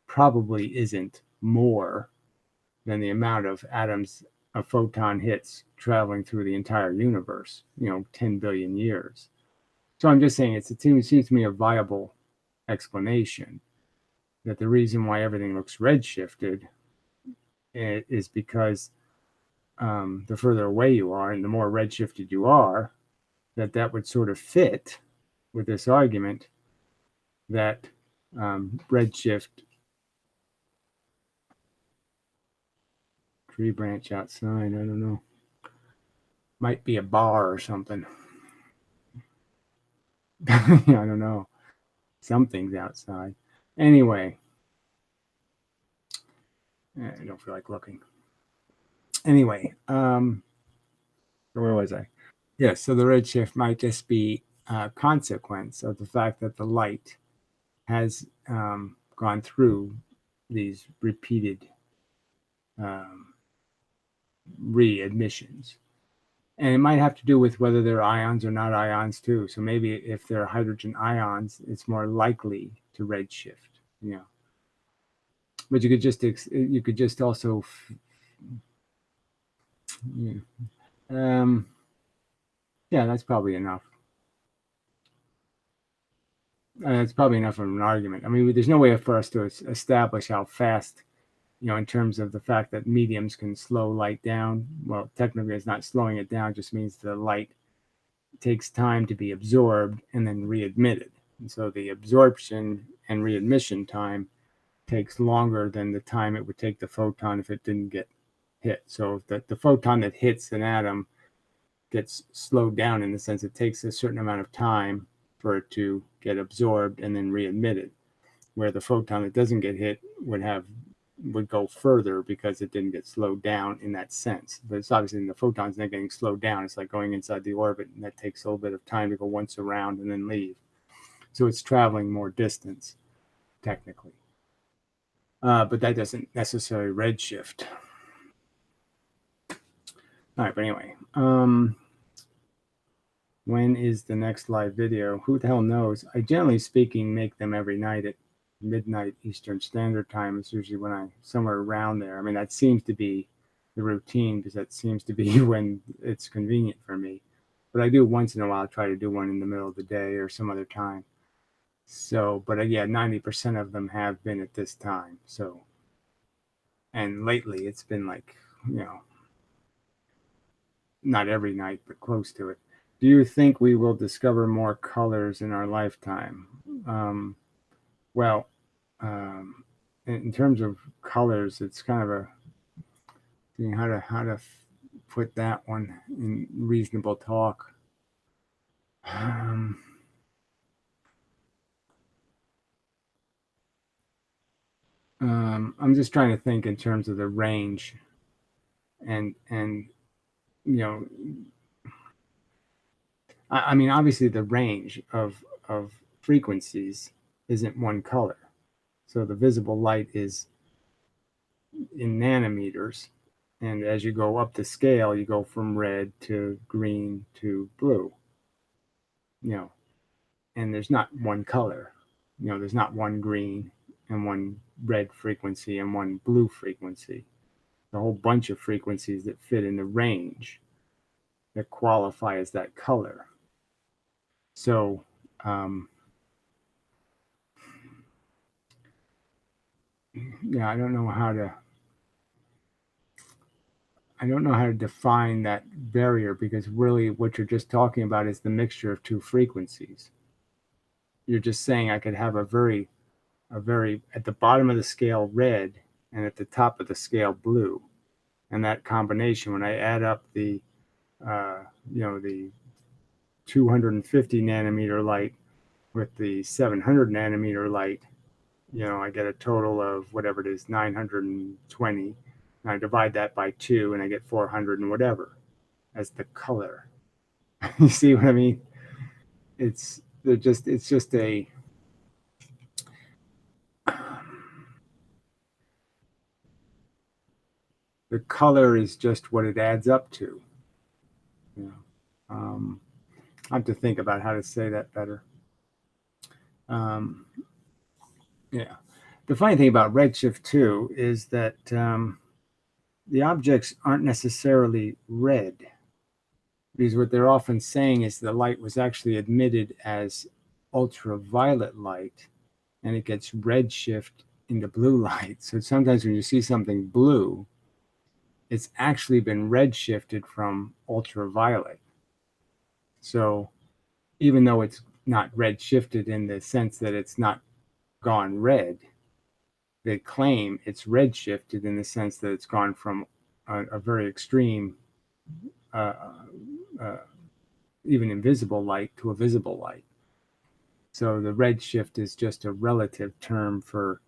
probably isn't more than the amount of atoms a photon hits traveling through the entire universe, 10 billion years. So I'm just saying it seems to me a viable explanation that the reason why everything looks redshifted is because the further away you are and the more redshifted you are, that would sort of fit with this argument that redshift, tree branch outside, I don't know, might be a bar or something. I don't know. Something's outside. Anyway, I don't feel like looking. Anyway, where was I? Yeah, so the redshift might just be a consequence of the fact that the light has gone through these repeated readmissions. And it might have to do with whether they're ions or not ions too. So maybe if they're hydrogen ions, it's more likely to redshift, you know. But you could just also, yeah, that's probably enough. That's probably enough of an argument. I mean, there's no way for us to establish how fast, you know, in terms of the fact that mediums can slow light down. Well, technically, it's not slowing it down; it just means the light takes time to be absorbed and then readmitted. And so the absorption and readmission time takes longer than the time it would take the photon if it didn't get hit. So that the photon that hits an atom gets slowed down in the sense it takes a certain amount of time for it to get absorbed and then readmitted, where the photon that doesn't get hit would go further because it didn't get slowed down in that sense. But it's obviously the photon's not getting slowed down. It's like going inside the orbit, and that takes a little bit of time to go once around and then leave. So it's traveling more distance, technically. But that doesn't necessarily redshift. All right, but anyway, when is the next live video? Who the hell knows? I generally speaking make them every night at midnight Eastern Standard Time. It's usually when I'm somewhere around there. I mean, that seems to be the routine because that seems to be when it's convenient for me. But I do once in a while try to do one in the middle of the day or some other time. So, but yeah, 90% of them have been at this time. So, and lately it's been like, you know, not every night, but close to it. Do you think we will discover more colors in our lifetime? Well, in terms of colors, it's kind of a thing how to put that one in reasonable talk. I'm just trying to think in terms of the range, and you know, I mean, obviously the range of frequencies isn't one color. So the visible light is in nanometers. And as you go up the scale, you go from red to green to blue. You know, and there's not one color. You know, there's not one green and one red frequency and one blue frequency. A whole bunch of frequencies that fit in the range that qualify as that color. So, yeah, I don't know how to define that barrier, because really what you're just talking about is the mixture of two frequencies. You're just saying I could have a very at the bottom of the scale red and at the top of the scale blue, and that combination, when I add up the the 250 nanometer light with the 700 nanometer light, you know, I get a total of whatever it is, 920. And I divide that by 2 and I get 400 and whatever as the color. You see what I mean? It's just a the color is just what it adds up to. You know, I have to think about how to say that better. Yeah. The funny thing about redshift too is that the objects aren't necessarily red, because what they're often saying is the light was actually emitted as ultraviolet light and it gets redshift into blue light. So sometimes when you see something blue, it's actually been redshifted from ultraviolet. So even though it's not redshifted in the sense that it's not gone red, they claim it's redshifted in the sense that it's gone from a very extreme, even invisible light to a visible light. So the redshift is just a relative term for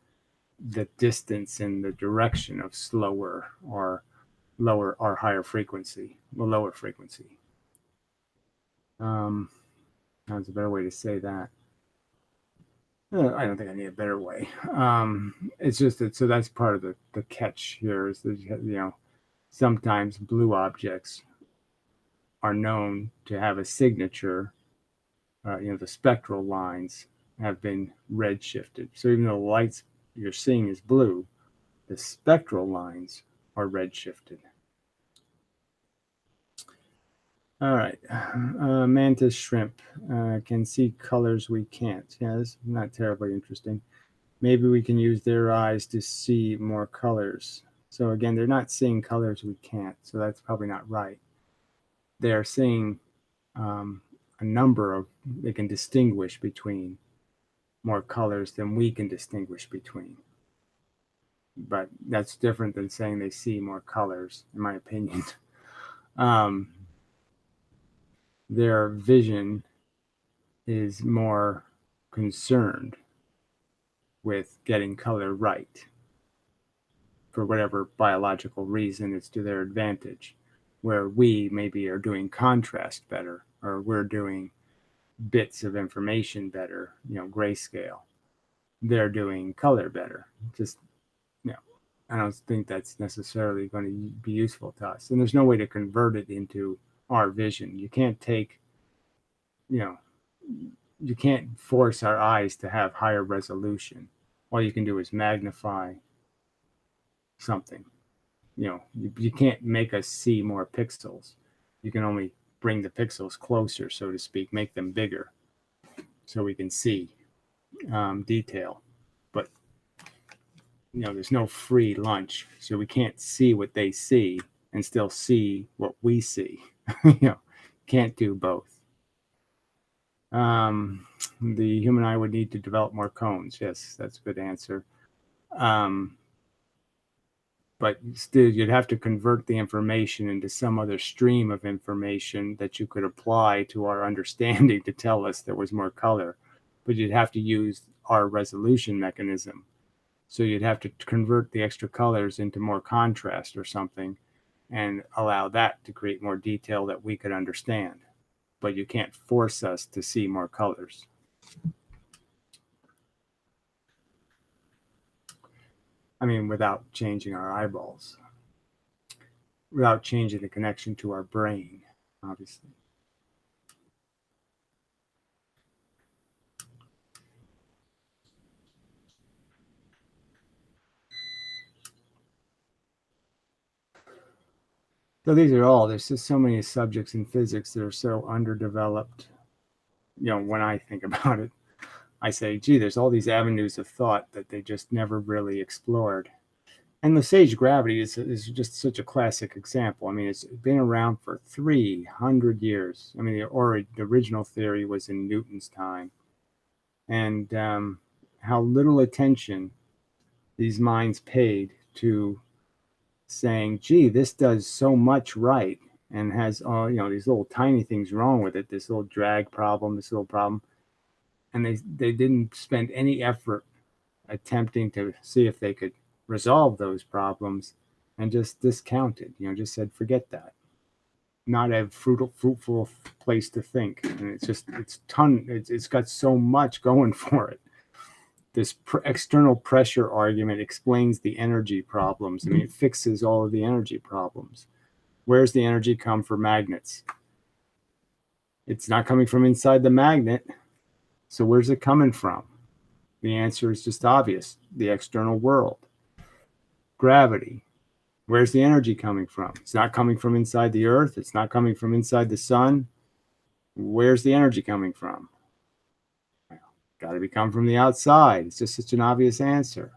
the distance and the direction of slower or lower or higher frequency, the lower frequency. That's a better way to say that. I don't think I need a better way. It's just that, so that's part of the catch here is that, sometimes blue objects are known to have a signature. The spectral lines have been redshifted. So even though the lights you're seeing is blue, the spectral lines are redshifted. All right. Mantis shrimp can see colors we can't. Yeah, that's not terribly interesting. Maybe we can use their eyes to see more colors. So again, they're not seeing colors we can't. So that's probably not right. They're seeing a number of, they can distinguish between more colors than we can distinguish between. But that's different than saying they see more colors, in my opinion. Their vision is more concerned with getting color right. For whatever biological reason, it's to their advantage. Where we maybe are doing contrast better, or we're doing bits of information better, grayscale. They're doing color better. Just, I don't think that's necessarily going to be useful to us. And there's no way to convert it into our vision. You can't take, you can't force our eyes to have higher resolution. All you can do is magnify something. You can't make us see more pixels. You can only bring the pixels closer, so to speak, make them bigger so we can see detail. But there's no free lunch, so we can't see what they see and still see what we see. Can't do both. The human eye would need to develop more cones. Yes, that's a good answer. But still, you'd have to convert the information into some other stream of information that you could apply to our understanding to tell us there was more color. But you'd have to use our resolution mechanism. So you'd have to convert the extra colors into more contrast or something and allow that to create more detail that we could understand. But you can't force us to see more colors. I mean, without changing our eyeballs, without changing the connection to our brain, obviously. So these are all, there's just so many subjects in physics that are so underdeveloped. When I think about it, I say, gee, there's all these avenues of thought that they just never really explored. And Lesage gravity is just such a classic example. I mean, it's been around for 300 years. I mean, the original theory was in Newton's time. And how little attention these minds paid to saying, gee, this does so much right and has all, these little tiny things wrong with it, this little drag problem, this little problem. And they didn't spend any effort attempting to see if they could resolve those problems, and just discounted, just said, forget that. Not a fruitful place to think. And it's got so much going for it. This external pressure argument explains the energy problems. I mean, it fixes all of the energy problems. Where's the energy come for magnets? It's not coming from inside the magnet. So where's it coming from? The answer is just obvious. The external world. Gravity. Where's the energy coming from? It's not coming from inside the earth. It's not coming from inside the sun. Where's the energy coming from? Got to be coming from the outside. It's just such an obvious answer.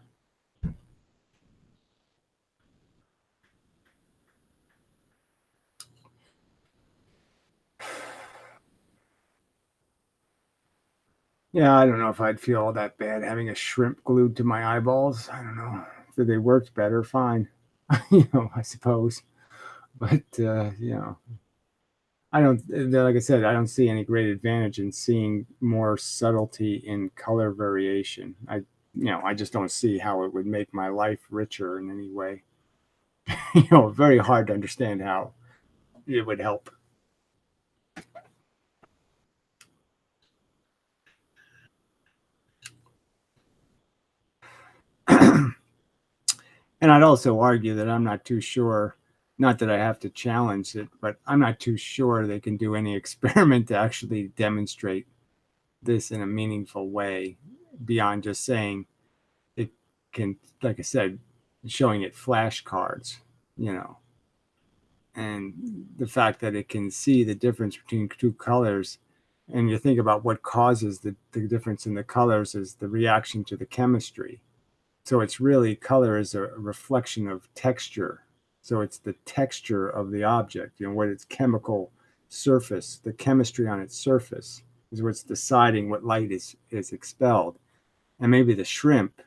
Yeah, I don't know if I'd feel all that bad having a shrimp glued to my eyeballs. I don't know. If they worked better, fine. I suppose. But, I don't, like I said, I don't see any great advantage in seeing more subtlety in color variation. I just don't see how it would make my life richer in any way. Very hard to understand how it would help. And I'd also argue that I'm not too sure, not that I have to challenge it, but I'm not too sure they can do any experiment to actually demonstrate this in a meaningful way beyond just saying it can, like I said, showing it flashcards, and the fact that it can see the difference between two colors. And you think about what causes the difference in the colors is the reaction to the chemistry. So it's really, color is a reflection of texture. So it's the texture of the object, what its chemical surface, the chemistry on its surface is what's deciding what light is expelled. And maybe the shrimp,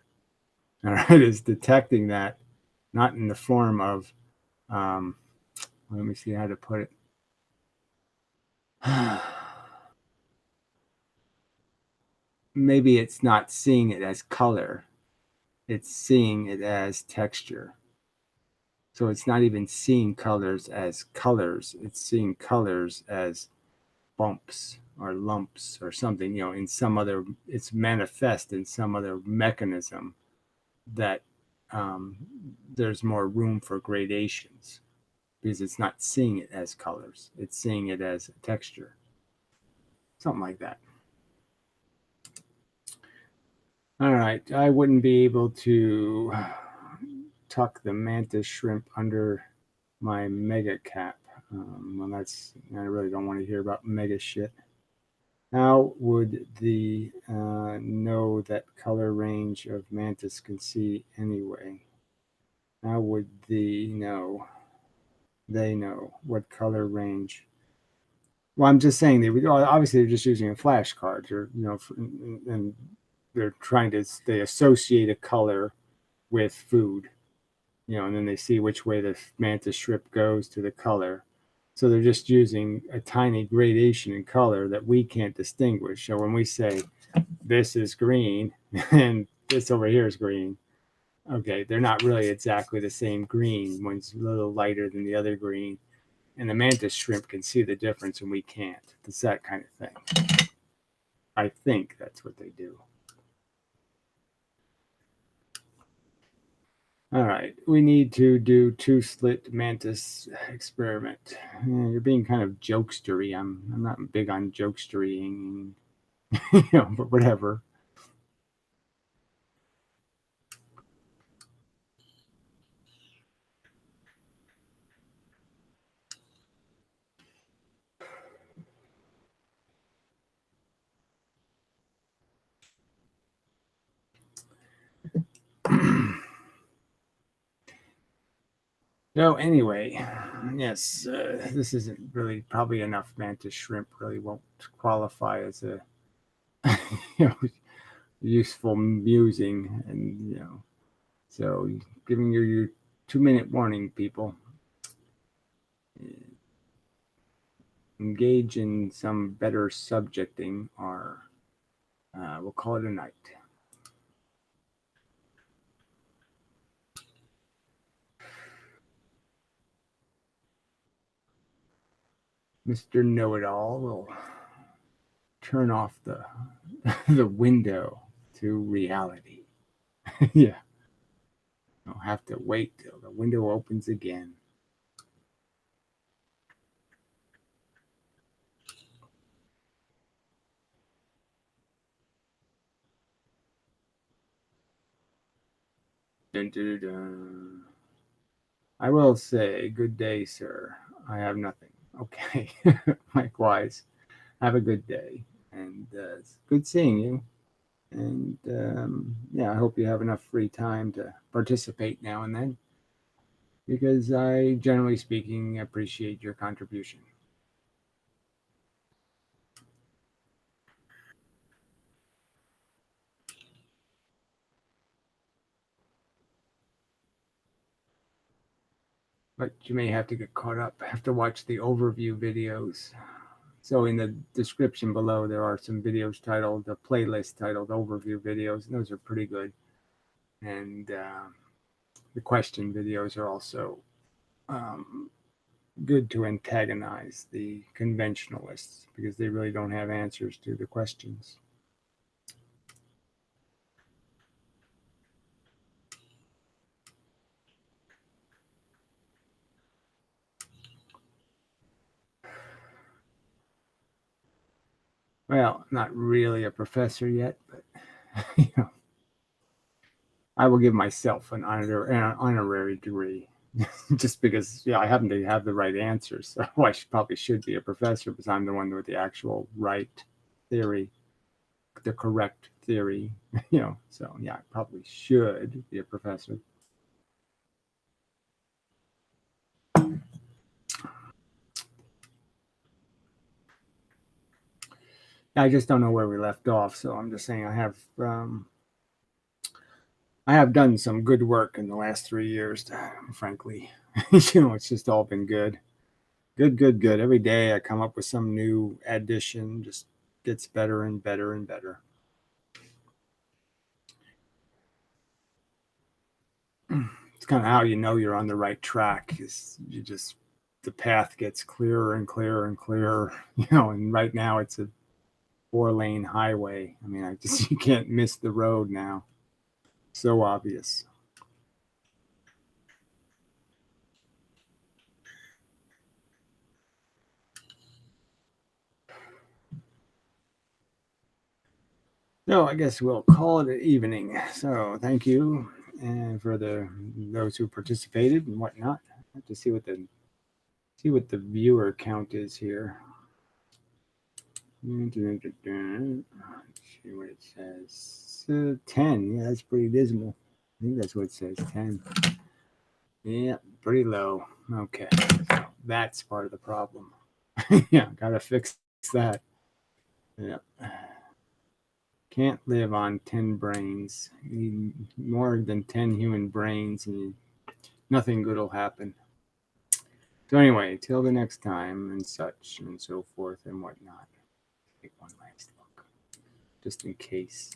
all right, is detecting that, not in the form of, let me see how to put it. Maybe it's not seeing it as color, it's seeing it as texture. So it's not even seeing colors as colors, it's seeing colors as bumps or lumps or something, in some other, it's manifest in some other mechanism that there's more room for gradations, because it's not seeing it as colors, it's seeing it as a texture. Something like that. All right, I wouldn't be able to tuck the mantis shrimp under my mega cap. Well, I really don't want to hear about mega shit. How would the know that color range of mantis can see anyway? How would they know what color range? Well, I'm just saying obviously they're just using a flashcard, or and they're they associate a color with food, and then they see which way the mantis shrimp goes to the color. So they're just using a tiny gradation in color that we can't distinguish. So when we say this is green and this over here is green, okay, they're not really exactly the same green. One's a little lighter than the other green. And the mantis shrimp can see the difference and we can't. It's that kind of thing. I think that's what they do. All right, we need to do two-slit mantis experiment. You're being kind of jokestery. I'm not big on jokesterying, but whatever. So anyway, yes, this isn't really probably enough mantis shrimp. Really won't qualify as a useful musing, and so giving you your 2-minute warning, people. Engage in some better subjecting, or we'll call it a night. Mr. Know-It-All will turn off the the window to reality. Yeah. I'll have to wait till the window opens again. Dun, dun, dun. I will say, good day, sir. I have nothing. Okay. Likewise. Have a good day. And it's good seeing you. And yeah, I hope you have enough free time to participate now and then, because I, generally speaking, appreciate your contribution. but you may have to get caught up. Have to watch the overview videos. So in the description below, there are some videos titled, a playlist titled Overview Videos, and those are pretty good. And the question videos are also good to antagonize the conventionalists because they really don't have answers to the questions. Well, not really a professor yet, but you know, I will give myself an honorary degree just because, yeah, I happen to have the right answers. So I probably should be a professor because I'm the one with the actual right theory, the correct theory, you know. So yeah, I probably should be a professor. I just don't know where we left off. So I'm just saying I have done some good work in the last 3 years, frankly. You know, it's just all been good. Good. Every day I come up with some new addition, just gets better and better and better. It's kind of how you know you're on the right track, is the path gets clearer and clearer and clearer, you know, and right now it's a 4-lane highway. I mean, you can't miss the road now. So obvious. So I guess we'll call it an evening. So thank you and for those who participated and whatnot. I have to see what the viewer count is here. Let's see what it says. 10. Yeah, that's pretty dismal. I think that's what it says. 10. Yeah, pretty low. Okay, so that's part of the problem. Yeah, gotta fix that. Yeah. Can't live on 10 brains. You need more than 10 human brains and nothing good will happen. So anyway, till the next time and such and so forth and whatnot. Take one last look, just in case.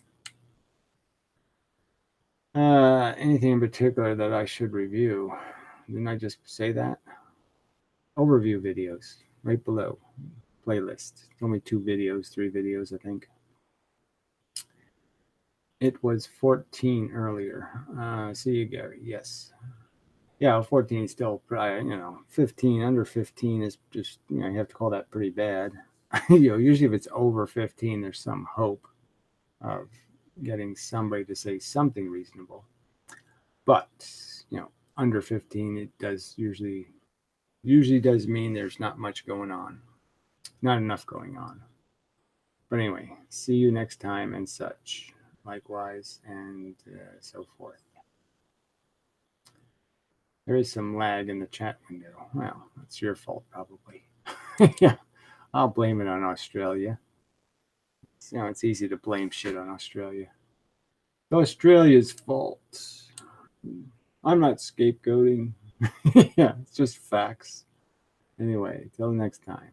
Anything in particular that I should review? Didn't I just say that? Overview videos, right below. Playlist. Only 2 videos, 3 videos, I think. It was 14 earlier. See you, Gary. Yes. Yeah, 14 is still, you know, 15, under 15 is just, you know, you have to call that pretty bad. You know, usually if it's over 15, there's some hope of getting somebody to say something reasonable. But, you know, under 15, it does usually does mean there's not much going on. Not enough going on. But anyway, see you next time and such. Likewise, and so forth. There is some lag in the chat window. Well, that's your fault, probably. Yeah, I'll blame it on Australia. You know, it's easy to blame shit on Australia. Australia's fault. I'm not scapegoating. Yeah, it's just facts. Anyway, till next time.